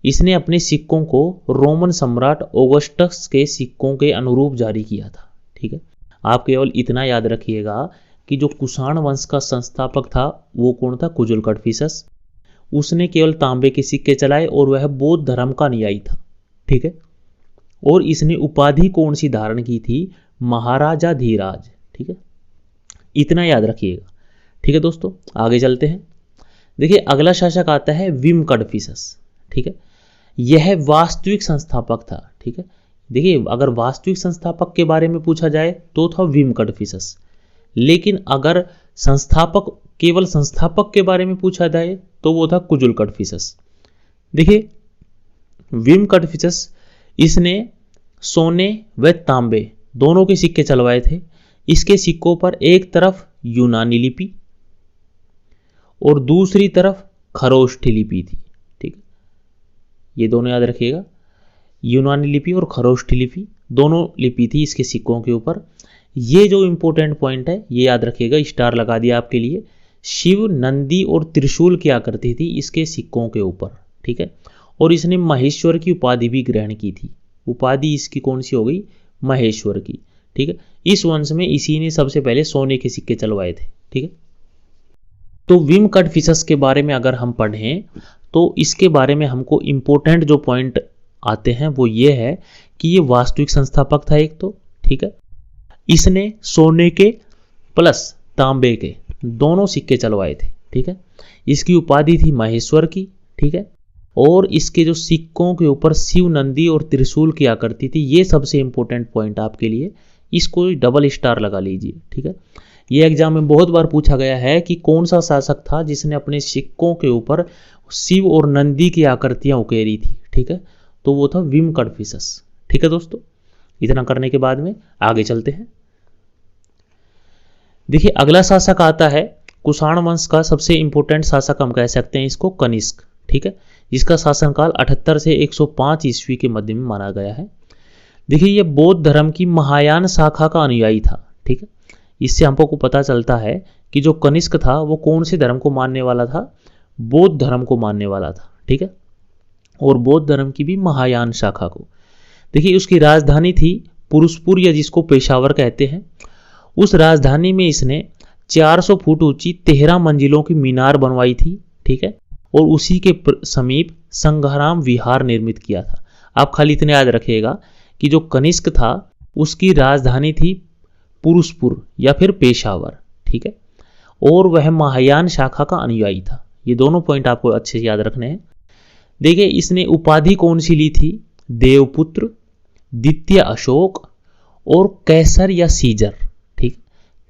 इसने अपने सिक्कों को रोमन सम्राट ऑगस्टस के सिक्कों के अनुरूप जारी किया था। ठीक है, आप केवल इतना याद रखिएगा कि जो कुषाण वंश का संस्थापक था वो कौन था? कुजुल कडफिसस। उसने केवल तांबे के सिक्के चलाए और वह बौद्ध धर्म का अनुयायी था। ठीक है, और इसने उपाधि कौन सी धारण की थी? महाराजा धीराज। ठीक है, इतना याद रखिएगा। ठीक है दोस्तों, आगे चलते हैं। देखिए अगला शासक आता है विम कडफिसस। ठीक है, यह वास्तविक संस्थापक था। ठीक है, देखिए अगर वास्तविक संस्थापक के बारे में पूछा जाए तो था विम कडफिसस, लेकिन अगर संस्थापक, केवल संस्थापक के बारे में पूछा जाए तो वो था कुजुल कडफिसस। देखिए विम कडफिसस, इसने सोने व तांबे दोनों के सिक्के चलवाए थे। इसके सिक्कों पर एक तरफ यूनानी लिपि और दूसरी तरफ खरोष्ठी लिपि थी। ठीक, ये दोनों याद रखिएगा। यूनानी लिपि और खरोष्ठी लिपि, दोनों लिपि थी इसके सिक्कों के ऊपर। ये जो इंपॉर्टेंट पॉइंट है ये याद रखिएगा, स्टार लगा दिया आपके लिए। शिव, नंदी और त्रिशूल की आकृति थी इसके सिक्कों के ऊपर, ठीक है। और इसने महेश्वर की उपाधि भी ग्रहण की थी। उपाधि इसकी कौन सी हो गई? महेश्वर की, ठीक है। इस वंश में इसी ने सबसे पहले सोने के सिक्के चलवाए थे, ठीक है। तो विम कड़फिसस के बारे में अगर हम पढ़ें तो इसके बारे में हमको इंपॉर्टेंट जो पॉइंट आते हैं वो ये है कि ये वास्तविक संस्थापक था एक तो, ठीक है। इसने सोने के प्लस तांबे के दोनों सिक्के चलवाए थे, ठीक है। इसकी उपाधि थी महेश्वर की, ठीक है। और इसके जो सिक्कों के ऊपर शिव, नंदी और त्रिशूल की आकृति थी। ये सबसे इंपॉर्टेंट पॉइंट आपके लिए, इसको डबल स्टार लगा लीजिए, ठीक है। ये एग्जाम में बहुत बार पूछा गया है कि कौन सा शासक था जिसने अपने सिक्कों के ऊपर शिव और नंदी की आकृतियां उकेरी थी, ठीक है। तो वो था विम कड़फिसस, ठीक है दोस्तों। इतना करने के बाद में आगे चलते हैं। देखिए अगला शासक आता है कुषाण वंश का सबसे इंपॉर्टेंट शासक, हम कह सकते हैं इसको कनिष्क, ठीक है। जिसका शासनकाल 78 से 105 ईस्वी के मध्य में माना गया है। देखिए ये बौद्ध धर्म की महायान शाखा का अनुयायी था, ठीक है। इससे हमको पता चलता है कि जो कनिष्क था वो कौन से धर्म को मानने वाला था? बौद्ध धर्म को मानने वाला था, ठीक है। और बौद्ध धर्म की भी महायान शाखा को। देखिए उसकी राजधानी थी पुरुषपुर, या जिसको पेशावर कहते हैं। उस राजधानी में इसने 400 फुट ऊंची 13 मंजिलों की मीनार बनवाई थी, ठीक है। और उसी के समीप संघाराम विहार निर्मित किया था। आप खाली इतने याद रखिएगा कि जो कनिष्क था उसकी राजधानी थी पुरुषपुर या फिर पेशावर, ठीक है। और वह महायान शाखा का अनुयायी था। ये दोनों पॉइंट आपको अच्छे से याद रखने हैं। देखिए इसने उपाधि कौन सी ली थी? देवपुत्र, द्वितीय अशोक और कैसर या सीजर, ठीक।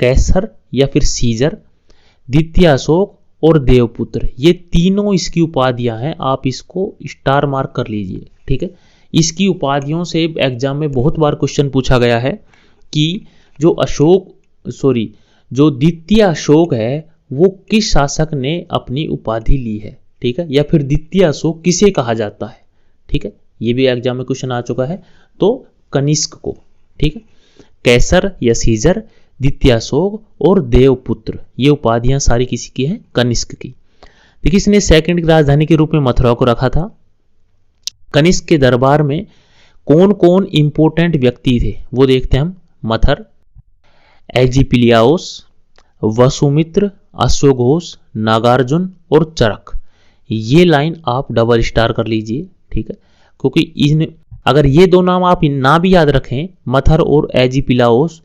कैसर या फिर सीजर, द्वितीय अशोक और देवपुत्र, ये तीनों इसकी उपाधियां हैं। आप इसको स्टार मार्क कर लीजिए, ठीक है। इसकी उपाधियों से एग्जाम में बहुत बार क्वेश्चन पूछा गया है कि जो द्वितीय अशोक है वो किस शासक ने अपनी उपाधि ली है, ठीक है। या फिर द्वितीय अशोक किसे कहा जाता है, ठीक है। ये भी एग्जाम में क्वेश्चन आ चुका है। तो कनिष्क को, ठीक है। कैसर या सीजर, द्वितीय अशोक और देवपुत्र, ये उपाधियां सारी किसी की हैं? कनिष्क की। देखिए इसने सेकंड की राजधानी के रूप में मथुरा को रखा था। कनिष्क के दरबार में कौन कौन इंपोर्टेंट व्यक्ति थे वो देखते हैं हम। मथर, एजिपिलियाओस, वसुमित्र, अश्वघोष, नागार्जुन और चरक। ये लाइन आप डबल स्टार कर लीजिए, ठीक है। क्योंकि अगर ये दो नाम आप ना भी याद रखें, मथर और एजिपिलाओस,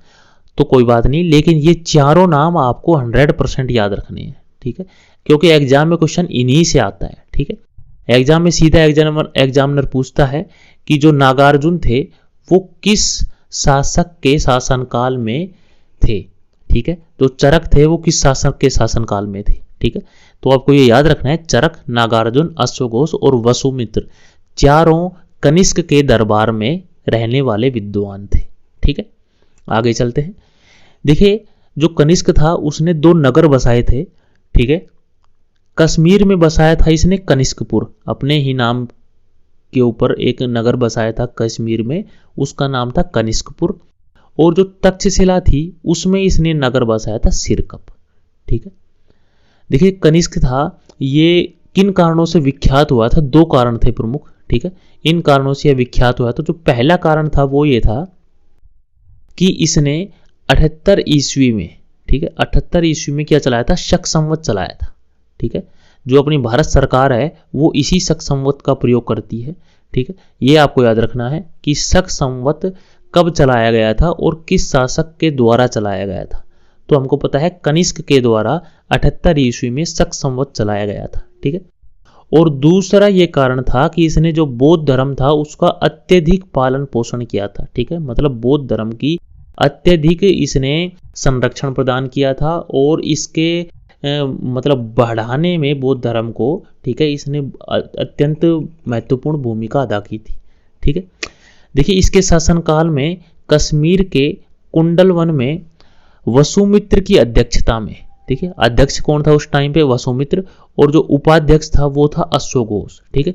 तो कोई बात नहीं, लेकिन ये चारों नाम आपको 100% याद रखने हैं, ठीक है। क्योंकि एग्जाम में क्वेश्चन इन्हीं से आता है, ठीक है। एग्जाम में सीधा एग्जामिनर पूछता है कि जो नागार्जुन थे वो किस शासक के शासनकाल में थे, ठीक है। तो चरक थे वो किस शासक के शासनकाल में थे, ठीक है। तो आपको ये याद रखना है, चरक, नागार्जुन, अश्वघोष और वसुमित्र चारों कनिष्क के दरबार में रहने वाले विद्वान थे, ठीक है। आगे चलते हैं। देखिए जो कनिष्क था उसने 2 नगर बसाए थे, ठीक है। कश्मीर में बसाया था इसने कनिष्कपुर, अपने ही नाम के ऊपर एक नगर बसाया था कश्मीर में, उसका नाम था कनिष्कपुर। और जो तक्षशिला थी उसमें इसने नगर बसाया था सिरकप, ठीक है। देखिए कनिष्क था ये किन कारणों से विख्यात हुआ था? 2 कारण थे प्रमुख, ठीक है। इन कारणों से यह विख्यात हुआ। तो जो पहला कारण था वो ये था कि इसने 78 ईस्वी में, ठीक है, 78 ईस्वी में क्या चलाया था? शक संवत चलाया था, ठीक है। जो अपनी भारत सरकार है वो इसी शक संवत का प्रयोग करती है, ठीक है। ये आपको याद रखना है कि शक संवत कब चलाया गया था और किस शासक के द्वारा चलाया गया था। तो हमको पता है कनिष्क के द्वारा 78 ईस्वी में शक संवत चलाया गया था, ठीक है। और दूसरा ये कारण था कि इसने जो बौद्ध धर्म था उसका अत्यधिक पालन पोषण किया था, ठीक है। मतलब बौद्ध धर्म की अत्यधिक इसने संरक्षण प्रदान किया था और इसके मतलब बढ़ाने में बौद्ध धर्म को, ठीक है, इसने अत्यंत महत्वपूर्ण भूमिका अदा की थी, ठीक है। देखिए इसके शासनकाल में कश्मीर के कुंडल वन में वसुमित्र की अध्यक्षता में, ठीक है, अध्यक्ष कौन था उस टाइम पे? वसुमित्र। और जो उपाध्यक्ष था वो था अश्वघोष, ठीक है।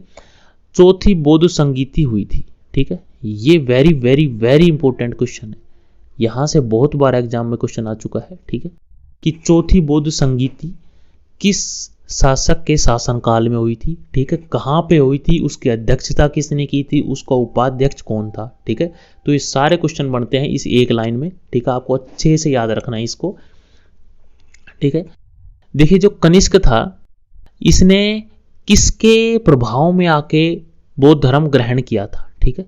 चौथी बौद्ध संगीति हुई थी, ठीक है, ये very very very important question है, यहाँ से बहुत बार एग्जाम में क्वेश्चन आ चुका है। ठीक है, कि चौथी बौद्ध संगीति किस शासक के शासनकाल में हुई थी। ठीक है, कहाँ पे हुई थी, उसकी अध्यक्षता किसने की थी, उसका उपाध्यक्ष कौन था। ठीक है, तो ये सारे क्वेश्चन बनते हैं इस एक लाइन में। ठीक है, आपको अच्छे से याद रखना है इसको। ठीक है, देखिए जो कनिष्क था, इसने किसके प्रभाव में आके बौद्ध धर्म ग्रहण किया था। ठीक है,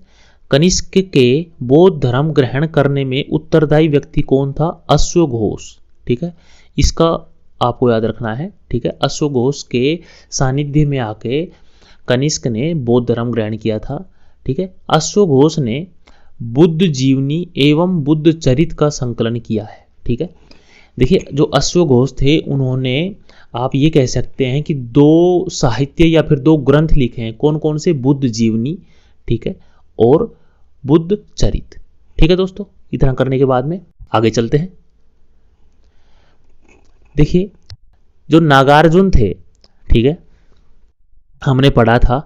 कनिष्क के बौद्ध धर्म ग्रहण करने में उत्तरदायी व्यक्ति कौन था, अश्वघोष। ठीक है, इसका आपको याद रखना है। ठीक है, अश्वघोष के सानिध्य में आके कनिष्क ने बौद्ध धर्म ग्रहण किया था। ठीक है, अश्वघोष ने बुद्ध जीवनी एवं बुद्ध चरित का संकलन किया है। ठीक है, देखिए जो अश्वघोष थे, उन्होंने आप ये कह सकते हैं कि 2 साहित्य या फिर 2 ग्रंथ लिखे हैं। कौन कौन से, बुद्ध जीवनी, ठीक है, और बुद्ध चरित। ठीक है दोस्तों, इतना करने के बाद में आगे चलते हैं। देखिए जो नागार्जुन थे, ठीक है, हमने पढ़ा था,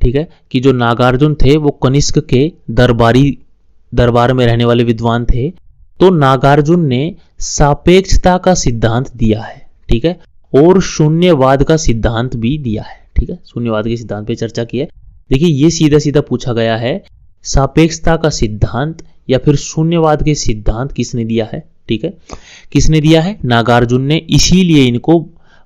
ठीक है, कि जो नागार्जुन थे वो कनिष्क के दरबार में रहने वाले विद्वान थे। तो नागार्जुन ने सापेक्षता का सिद्धांत दिया है। ठीक है, और शून्यवाद का सिद्धांत भी दिया है। ठीक है, शून्यवाद के सिद्धांत पे चर्चा की है। देखिए ये सीधा सीधा पूछा गया है, सापेक्षता का सिद्धांत या फिर शून्यवाद के सिद्धांत किसने दिया है। ठीक है, किसने दिया है, नागार्जुन ने। इसीलिए इनको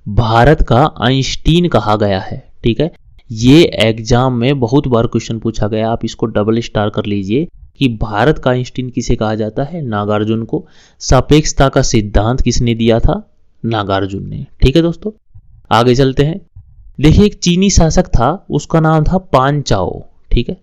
भारत का आइंस्टीन कहा गया है। ठीक है, ये एग्जाम में बहुत बार क्वेश्चन पूछा गया, आप इसको डबल स्टार कर लीजिए कि भारत का आइंस्टीन किसे कहा जाता है, नागार्जुन को। सापेक्षता का सिद्धांत किसने दिया था, नागार्जुन ने। ठीक है दोस्तों, आगे चलते हैं। देखिए एक चीनी शासक था, उसका नाम था पान चाओ। ठीक है,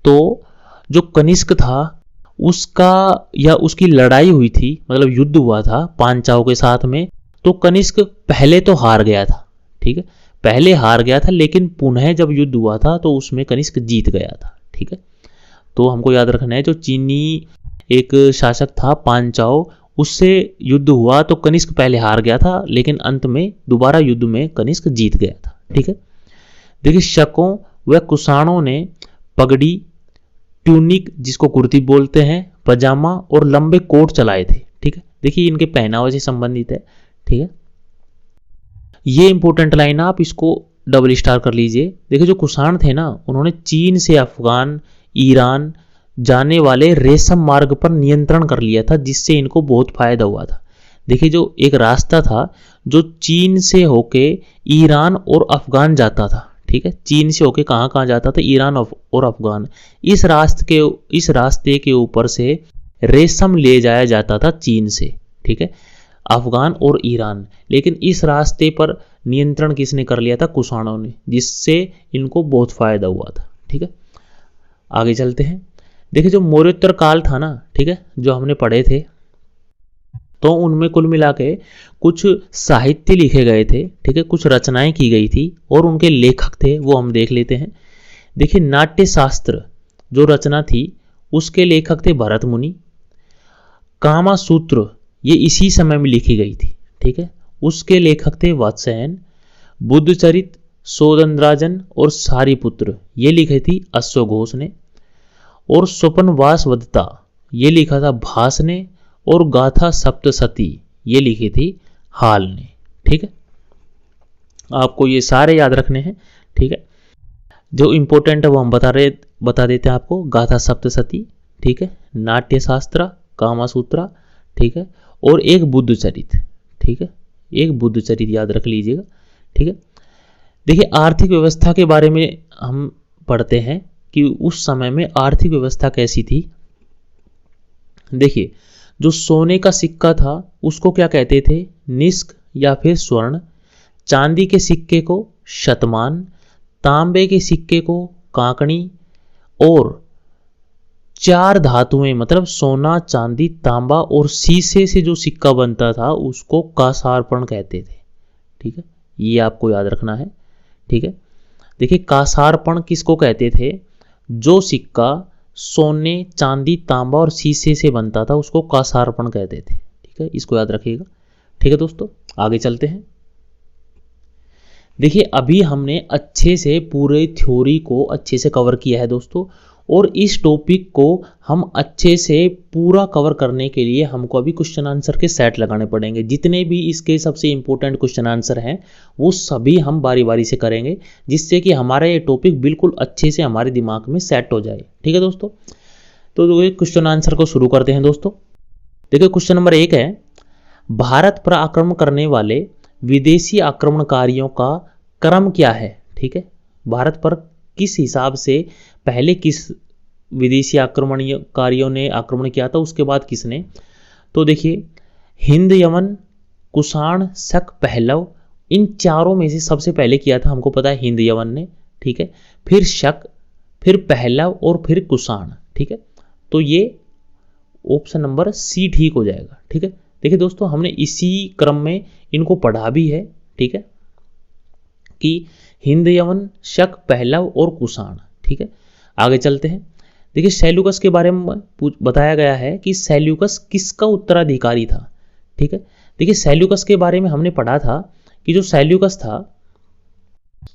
तो जो कनिष्क था उसका या उसकी लड़ाई हुई थी, मतलब युद्ध हुआ था पान चाओ के साथ में। तो कनिष्क पहले तो हार गया था। ठीक है, पहले हार गया था, लेकिन पुनः जब युद्ध हुआ था तो उसमें कनिष्क जीत गया था। ठीक है, तो हमको याद रखना है, जो चीनी एक शासक था पान चाओ, उससे युद्ध हुआ तो कनिष्क पहले हार गया था, लेकिन अंत में दोबारा युद्ध में कनिष्क जीत गया था। ठीक है, देखिए शकों व कुषाणों ने पगड़ी, ट्यूनिक जिसको कुर्ती बोलते हैं, पजामा और लंबे कोट चलाए थे। ठीक है, देखिए इनके पहनावे से संबंधित है। ठीक है, ये इंपॉर्टेंट लाइन, आप इसको डबल स्टार कर लीजिए। देखिए जो कुषाण थे ना, उन्होंने चीन से अफगान, ईरान जाने वाले रेशम मार्ग पर नियंत्रण कर लिया था, जिससे इनको बहुत फायदा हुआ था। देखिए जो एक रास्ता था जो चीन से होके ईरान और अफगान जाता था। ठीक है, चीन से होके कहाँ कहाँ जाता था, ईरान और अफगान। इस रास्ते के ऊपर से रेशम ले जाया जाता था चीन से। ठीक है, अफगान और ईरान। लेकिन इस रास्ते पर नियंत्रण किसने कर लिया था, कुषाणों ने, जिससे इनको बहुत फायदा हुआ था। ठीक है, आगे चलते हैं। देखिए जो मौर्योत्तर काल था ना, ठीक है, जो हमने पढ़े थे, तो उनमें कुल मिला के कुछ साहित्य लिखे गए थे। ठीक है, कुछ रचनाएं की गई थी और उनके लेखक थे, वो हम देख लेते हैं। देखिए नाट्य शास्त्र जो रचना थी, उसके लेखक थे भरत मुनि। कामा सूत्र ये इसी समय में लिखी गई थी। ठीक है, उसके लेखक थे वत्सयन। बुद्ध चरित सोदंद्राजन और सारीपुत्र ये लिखे थी अश्वघोष ने। और स्वपनवास वदता ये लिखा था भास ने। और गाथा सप्तशती ये लिखी थी हाल ने। ठीक है, आपको ये सारे याद रखने हैं। ठीक है, जो इंपॉर्टेंट है वो हम बता देते हैं आपको। गाथा सप्तशती, ठीक है, नाट्य शास्त्र, कामासूत्रा, ठीक है, और एक बुद्ध चरित। ठीक है, एक बुद्ध चरित याद रख लीजिएगा। ठीक है, देखिए आर्थिक व्यवस्था के बारे में हम पढ़ते हैं कि उस समय में आर्थिक व्यवस्था कैसी थी। देखिए जो सोने का सिक्का था उसको क्या कहते थे, निष्क या फिर स्वर्ण। चांदी के सिक्के को शतमान, तांबे के सिक्के को कांकणी, और 4 धातुएं मतलब सोना, चांदी, तांबा और शीशे से जो सिक्का बनता था उसको कासार्पण कहते थे। ठीक है, ये आपको याद रखना है। ठीक है, देखिए कासार्पण किसको कहते थे, जो सिक्का सोने, चांदी, तांबा और शीशे से बनता था उसको कासार्पण कहते थे। ठीक है, इसको याद रखिएगा। ठीक है दोस्तों, आगे चलते हैं। देखिए अभी हमने अच्छे से पूरे थ्योरी को अच्छे से कवर किया है दोस्तों, और इस टॉपिक को हम अच्छे से पूरा कवर करने के लिए हमको अभी क्वेश्चन आंसर के सेट लगाने पड़ेंगे। जितने भी इसके सबसे इंपॉर्टेंट क्वेश्चन आंसर हैं वो सभी हम बारी बारी से करेंगे, जिससे कि हमारा ये टॉपिक बिल्कुल अच्छे से हमारे दिमाग में सेट हो जाए। ठीक है दोस्तों, तो क्वेश्चन आंसर को शुरू करते हैं दोस्तों। देखिए क्वेश्चन नंबर 1 है, भारत पर आक्रमण करने वाले विदेशी आक्रमणकारियों का क्रम क्या है। ठीक है, भारत पर किस हिसाब से पहले किस विदेशी आक्रमणकारियों ने आक्रमण किया था, उसके बाद किसने। तो देखिए हिंद, यमन, कुषाण, शक, पहलव, इन चारों में से सबसे पहले किया था हमको पता है हिंद यमन ने। ठीक है, फिर शक, फिर पहलव और फिर कुषाण। ठीक है, तो ये ऑप्शन नंबर सी ठीक हो जाएगा। ठीक है, देखिए दोस्तों हमने इसी क्रम में इनको पढ़ा भी है। ठीक है, कि हिंद, यमन, शक, पहलव और कुषाण। ठीक है, आगे चलते हैं। देखिए सेल्यूकस के बारे में बताया गया है कि सेल्यूकस किसका उत्तराधिकारी था। ठीक है, देखिए सेल्यूकस के बारे में हमने पढ़ा था कि जो सेल्यूकस था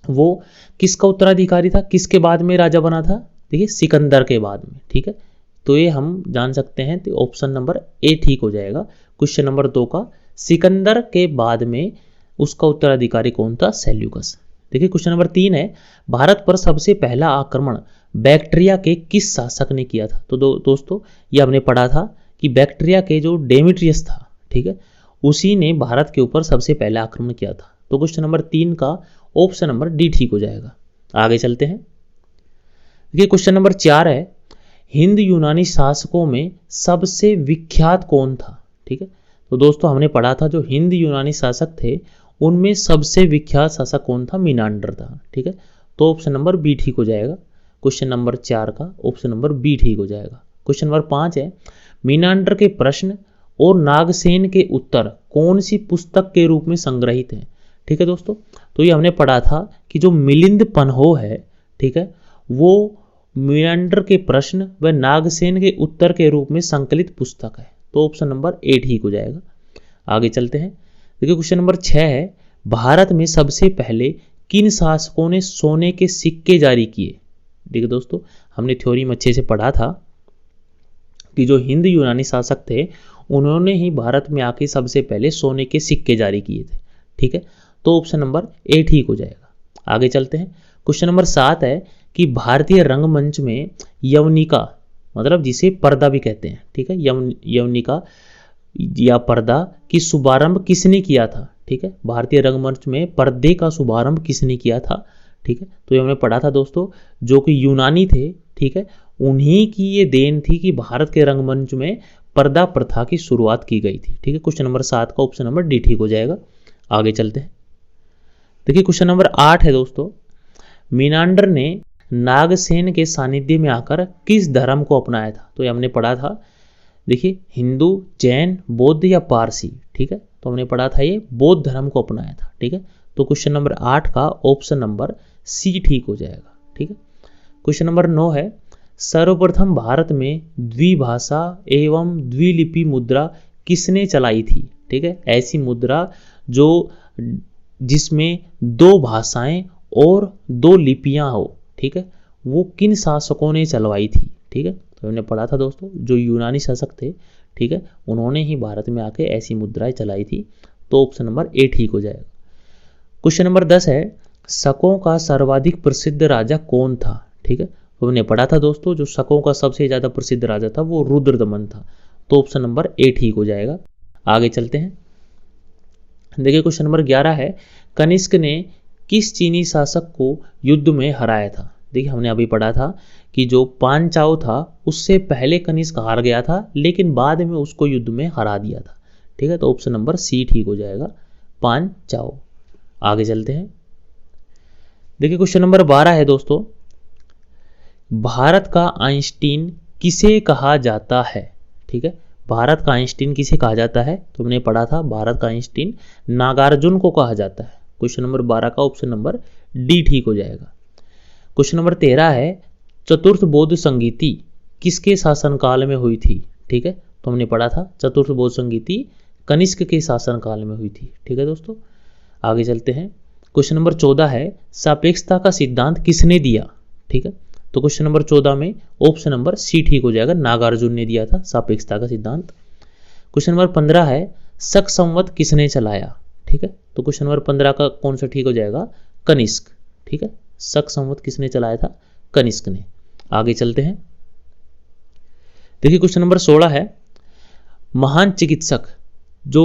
वो किसका उत्तराधिकारी था, किसके बाद में राजा बना था। देखिए सिकंदर के बाद में। ठीक है, तो ये हम जान सकते हैं, तो ऑप्शन नंबर ए ठीक हो जाएगा। क्वेश्चन नंबर 2 का, सिकंदर के बाद में उसका उत्तराधिकारी कौन था, सेल्यूकस। देखिए क्वेश्चन नंबर 3 है, भारत पर सबसे पहला आक्रमण बैक्ट्रिया के किस शासक ने किया था। तो दोस्तों ये हमने पढ़ा था कि बैक्ट्रिया के जो डेमेट्रियस था, ठीक है, उसी ने भारत के ऊपर सबसे पहला आक्रमण किया था। तो क्वेश्चन नंबर 3 का ऑप्शन नंबर डी ठीक हो जाएगा। आगे चलते हैं। देखिए क्वेश्चन नंबर 4 है, हिंद यूनानी शासकों में सबसे विख्यात कौन था। ठीक है, तो दोस्तों हमने पढ़ा था जो हिंद यूनानी शासक थे उनमें सबसे विख्यात शासक कौन था, मीनांडर था। ठीक है, तो ऑप्शन नंबर बी ठीक हो जाएगा। क्वेश्चन नंबर 4 का ऑप्शन नंबर बी ठीक हो जाएगा। क्वेश्चन नंबर 5 है, मीनांडर के प्रश्न और नागसेन के उत्तर कौन सी पुस्तक के रूप में संग्रहित हैं। ठीक है दोस्तों, तो ये हमने पढ़ा था कि जो मिलिंद पन्हो है, ठीक है, वो मीनांडर के प्रश्न व नागसेन के उत्तर के रूप में संकलित पुस्तक है। तो ऑप्शन नंबर ए ठीक हो जाएगा। आगे चलते हैं। देखिए क्वेश्चन नंबर 6 है, भारत में सबसे पहले किन शासकों ने सोने के सिक्के जारी किए। देखिए दोस्तों हमने थ्योरी में अच्छे से पढ़ा था कि जो हिंद यूनानी शासक थे उन्होंने ही भारत में आके सबसे पहले सोने के सिक्के जारी किए थे। ठीक है, तो ऑप्शन नंबर ए ठीक हो जाएगा। आगे चलते हैं। क्वेश्चन नंबर 7 है कि भारतीय रंगमंच में यवनिका, मतलब जिसे पर्दा भी कहते हैं, ठीक है, यवनिका या पर्दा की शुभारंभ किसने किया था। ठीक है, भारतीय रंगमंच में पर्दे का शुभारंभ किसने किया था। ठीक है, तो ये हमने पढ़ा था दोस्तों, जो कि यूनानी थे, ठीक है, उन्हीं की ये देन थी कि भारत के रंगमंच में पर्दा प्रथा की शुरुआत की गई थी। ठीक है, क्वेश्चन नंबर 7 का ऑप्शन नंबर डी ठीक हो जाएगा। आगे चलते हैं। देखिए क्वेश्चन नंबर 8 है दोस्तों, मीनांडर ने नागसेन के सानिध्य में आकर किस धर्म को अपनाया था। तो ये हमने पढ़ा था, देखिए हिंदू, जैन, बौद्ध या पारसी। ठीक है, तो हमने पढ़ा था ये बौद्ध धर्म को अपनाया था। ठीक है, तो क्वेश्चन नंबर 8 का ऑप्शन नंबर सी ठीक हो जाएगा। ठीक है, क्वेश्चन नंबर 9 है, सर्वप्रथम भारत में द्विभाषा एवं द्विलिपि मुद्रा किसने चलाई थी। ठीक है, ऐसी मुद्रा जो जिसमें 2 भाषाएं और 2 लिपियां हो। ठीक है, वो किन शासकों ने चलवाई थी। ठीक है, तो हमने पढ़ा था दोस्तों जो यूनानी शासक थे, ठीक है, उन्होंने ही भारत में आके ऐसी मुद्राएं चलाई थी। तो ऑप्शन नंबर ए ठीक हो जाएगा। क्वेश्चन नंबर 10 है, शकों का सर्वाधिक प्रसिद्ध राजा कौन था। ठीक है, तो हमने पढ़ा था दोस्तों जो शकों का सबसे ज्यादा प्रसिद्ध राजा था वो रुद्रदमन था। तो ऑप्शन नंबर ए ठीक हो जाएगा। आगे चलते हैं। देखिए क्वेश्चन नंबर 11 है, कनिष्क ने किस चीनी शासक को युद्ध में हराया था। देखिए हमने अभी पढ़ा था कि जो पांचाओ था उससे पहले कनिष्क हार गया था, लेकिन बाद में उसको युद्ध में हरा दिया था। ठीक है, तो ऑप्शन नंबर सी ठीक हो जाएगा, पांचाओ। आगे चलते हैं। देखिए क्वेश्चन नंबर 12 है दोस्तों, भारत का आइंस्टीन किसे कहा जाता है। ठीक है, भारत का आइंस्टीन किसे कहा जाता है। तो हमने पढ़ा था भारत का आइंस्टीन नागार्जुन को कहा जाता है। क्वेश्चन नंबर 12 का ऑप्शन नंबर डी ठीक हो जाएगा। क्वेश्चन नंबर 13 है, चतुर्थ बौद्ध संगीति किसके शासनकाल में हुई थी। ठीक है, तो हमने पढ़ा था चतुर्थ बौद्ध संगीति कनिष्क के शासनकाल में हुई थी। ठीक है दोस्तों, आगे चलते हैं। क्वेश्चन नंबर 14 है, सापेक्षता का सिद्धांत किसने दिया। ठीक है, तो क्वेश्चन नंबर 14 में ऑप्शन नंबर सी ठीक हो जाएगा, नागार्जुन ने दिया था सापेक्षता का सिद्धांत। क्वेश्चन नंबर 15 है शक संवत किसने चलाया, ठीक है, तो क्वेश्चन नंबर 15 का कौन सा ठीक हो जाएगा, कनिष्क, ठीक है, शक संवत किसने चलाया था, कनिष्क ने। आगे चलते हैं, देखिए क्वेश्चन नंबर 16 है महान चिकित्सक जो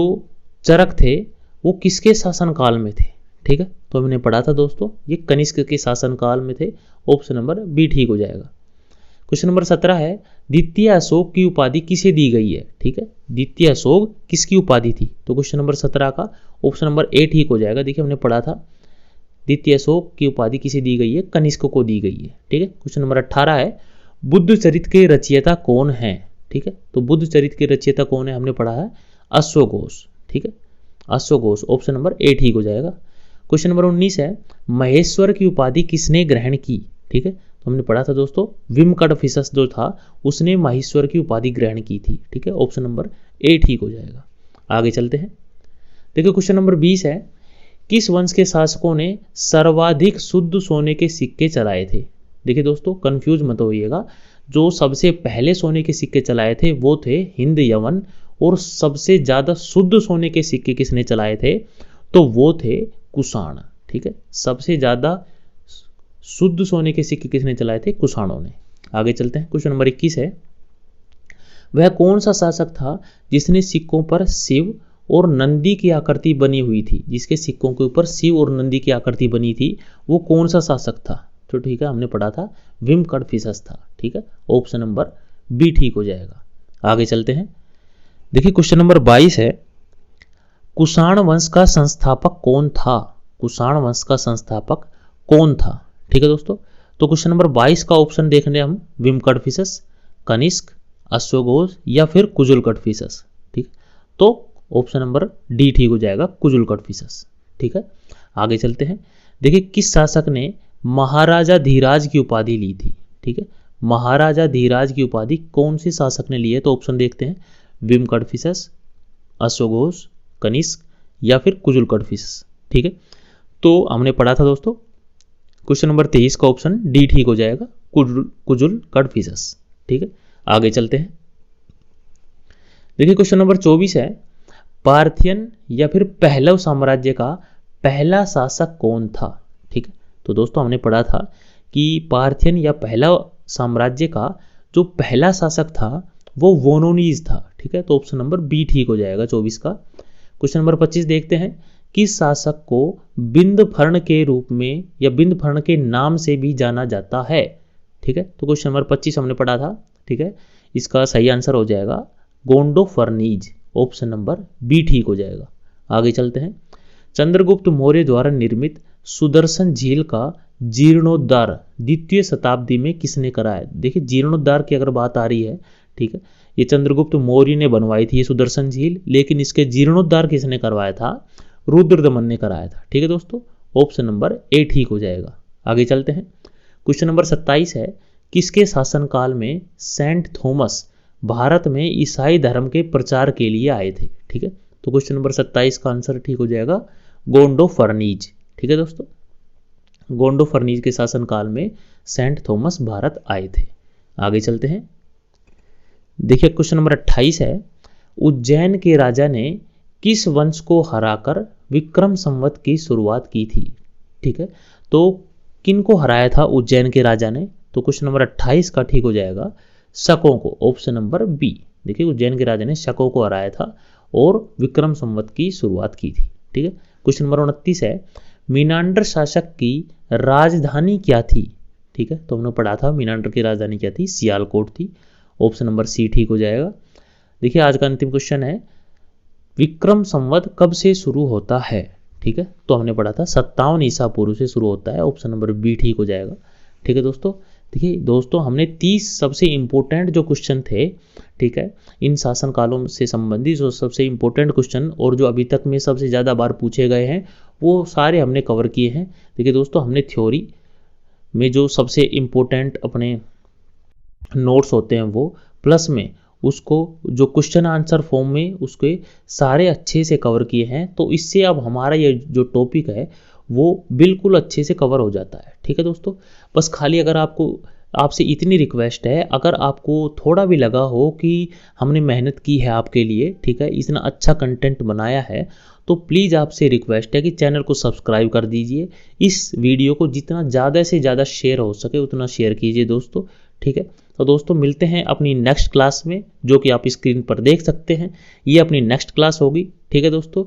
चरक थे वो किसके शासनकाल में थे, ठीक है, तो हमने पढ़ा था दोस्तों ये कनिष्क के शासनकाल में थे, ऑप्शन नंबर बी ठीक हो जाएगा। क्वेश्चन नंबर 17 है द्वितीय अशोक की उपाधि किसे दी गई है, ठीक है, द्वितीय अशोक किसकी उपाधि थी, तो क्वेश्चन नंबर 17 का ऑप्शन नंबर ए ठीक हो जाएगा। देखिए हमने पढ़ा था द्वितीय अशोक की उपाधि किसे दी गई है, कनिष्क को दी गई है, ठीक है। क्वेश्चन नंबर 18 है बुद्ध चरित्र के रचयिता कौन है, ठीक है, तो बुद्ध चरित्र के रचयिता कौन है, हमने पढ़ा है अश्वघोष, ठीक है, अश्वघोष, ऑप्शन नंबर ए ठीक हो जाएगा। क्वेश्चन नंबर 19 है महेश्वर की उपाधि किसने ग्रहण की, ठीक है, तो हमने पढ़ा था दोस्तों विमकटफिसस जो था उसने महेश्वर की उपाधि ग्रहण की थी, ठीक है, ऑप्शन नंबर ए ठीक हो जाएगा। आगे चलते हैं, देखिए क्वेश्चन नंबर 20 है किस वंश के शासकों ने सर्वाधिक शुद्ध सोने के सिक्के चलाए थे। देखिए दोस्तों कंफ्यूज मत होइएगा, जो सबसे पहले सोने के सिक्के चलाए थे वो थे हिंद यवन, और सबसे ज्यादा शुद्ध सोने के सिक्के किसने चलाए थे, तो वो थे कुषाण, ठीक है, सबसे ज्यादा शुद्ध सोने के सिक्के किसने चलाए थे, कुषाणों ने। आगे चलते हैं, क्वेश्चन नंबर 21 है वह कौन सा शासक था जिसने सिक्कों पर शिव और नंदी की आकृति बनी हुई थी, जिसके सिक्कों के ऊपर शिव और नंदी की आकृति बनी थी, वो कौन सा शासक था, तो ठीक है हमने पढ़ा था विमकटफिसस था, ठीक है, ऑप्शन नंबर बी ठीक हो जाएगा। आगे चलते हैं, देखिए क्वेश्चन नंबर 22 है कुषाण वंश का संस्थापक कौन था, कुषाण वंश का संस्थापक कौन था, ठीक है दोस्तों, तो क्वेश्चन नंबर 22 का ऑप्शन देख रहे हैं हम विमकटफिसस, कनिष्क, अश्वघोष या फिर कुजुलकटफिसस, ठीक, तो ऑप्शन नंबर डी ठीक हो जाएगा कुजुलकटफिसस, ठीक है। आगे चलते हैं, देखिए किस शासक ने महाराजा धीराज की उपाधि ली थी, ठीक है, महाराजा धीराज की उपाधि कौन से शासक ने ली है, तो ऑप्शन देखते हैं विमकटफिसस, अश्वघोष, कनिष्क या फिर कुजुलकटफिसस, ठीक है, तो हमने पढ़ा था दोस्तों क्वेश्चन नंबर 23 का ऑप्शन डी ठीक हो जाएगा कुजुलकटफिसस, ठीक है। आगे चलते हैं, देखिए क्वेश्चन नंबर 24 है पार्थियन या फिर पहलव साम्राज्य का पहला शासक कौन था, ठीक है, तो दोस्तों हमने पढ़ा था कि पार्थियन या पहलव साम्राज्य का जो पहला शासक था वो वोनोनीज था, ठीक है, तो ऑप्शन नंबर बी ठीक हो जाएगा 24 का। क्वेश्चन नंबर 25 देखते हैं किस शासक को बिंदफर्ण के रूप में या बिंदफर्ण के नाम से भी जाना जाता है, ठीक है, तो क्वेश्चन नंबर 25 हमने पढ़ा था, ठीक है, इसका सही आंसर हो जाएगा गोंडोफर्नीज, ऑप्शन नंबर बी ठीक हो जाएगा। आगे चलते हैं, चंद्रगुप्त मौर्य द्वारा निर्मित सुदर्शन झील का जीर्णोद्धार द्वितीय शताब्दी में किसने कराया। देखिए जीर्णोद्धार की अगर बात आ रही है, ठीक है, ये चंद्रगुप्त मौर्य ने बनवाई थी ये सुदर्शन झील, लेकिन इसके जीर्णोद्धार किसने करवाया था, रुद्रदमन ने कराया था, ठीक है दोस्तों, ऑप्शन नंबर ए ठीक हो जाएगा। आगे चलते हैं, क्वेश्चन नंबर 27 है किसके शासनकाल में सेंट थॉमस भारत में ईसाई धर्म के प्रचार के लिए आए थे, ठीक है, तो क्वेश्चन नंबर 27 का आंसर ठीक हो जाएगा गोंडोफर्नीज, ठीक है दोस्तों, गोंडोफर्नीज के शासनकाल में सेंट थॉमस भारत आए थे। आगे चलते हैं, देखिए क्वेश्चन नंबर 28 है उज्जैन के राजा ने किस वंश को हराकर विक्रम संवत की शुरुआत की थी, ठीक है, तो किन को हराया था उज्जैन के राजा ने, तो क्वेश्चन नंबर 28 का ठीक हो जाएगा शकों को, ऑप्शन नंबर बी। देखिए उज्जैन के राजा ने शकों को हराया था और विक्रम संवत की शुरुआत की थी, ठीक है। क्वेश्चन नंबर 29 है मीनांडर शासक की राजधानी क्या थी, ठीक है, तो हमने पढ़ा था मीनांडर की राजधानी क्या थी, सियालकोट थी, ऑप्शन नंबर सी ठीक हो जाएगा। देखिए आज का अंतिम क्वेश्चन है विक्रम संवत कब से शुरू होता है, ठीक है, तो हमने पढ़ा था 57 ईसा पूर्व से शुरू होता है, ऑप्शन नंबर बी ठीक हो जाएगा, ठीक है दोस्तों। देखिए दोस्तों हमने 30 सबसे इंपॉर्टेंट जो क्वेश्चन थे, ठीक है, इन शासन कालों से संबंधित जो सबसे इंपॉर्टेंट क्वेश्चन और जो अभी तक में सबसे ज़्यादा बार पूछे गए हैं वो सारे हमने कवर किए हैं। देखिए दोस्तों हमने थ्योरी में जो सबसे इंपॉर्टेंट अपने नोट्स होते हैं वो प्लस में उसको जो क्वेश्चन आंसर फॉर्म में उसके सारे अच्छे से कवर किए हैं, तो इससे अब हमारा ये जो टॉपिक है वो बिल्कुल अच्छे से कवर हो जाता है, ठीक है दोस्तों। बस खाली अगर आपको आपसे इतनी रिक्वेस्ट है, अगर आपको थोड़ा भी लगा हो कि हमने मेहनत की है आपके लिए, ठीक है, इतना अच्छा कंटेंट बनाया है, तो प्लीज़ आपसे रिक्वेस्ट है कि चैनल को सब्सक्राइब कर दीजिए। इस वीडियो को जितना ज़्यादा से ज़्यादा शेयर हो सके उतना शेयर कीजिए दोस्तों, ठीक है। तो दोस्तों मिलते हैं अपनी नेक्स्ट क्लास में, जो कि आप स्क्रीन पर देख सकते हैं। ये अपनी नेक्स्ट क्लास होगी, ठीक है दोस्तों।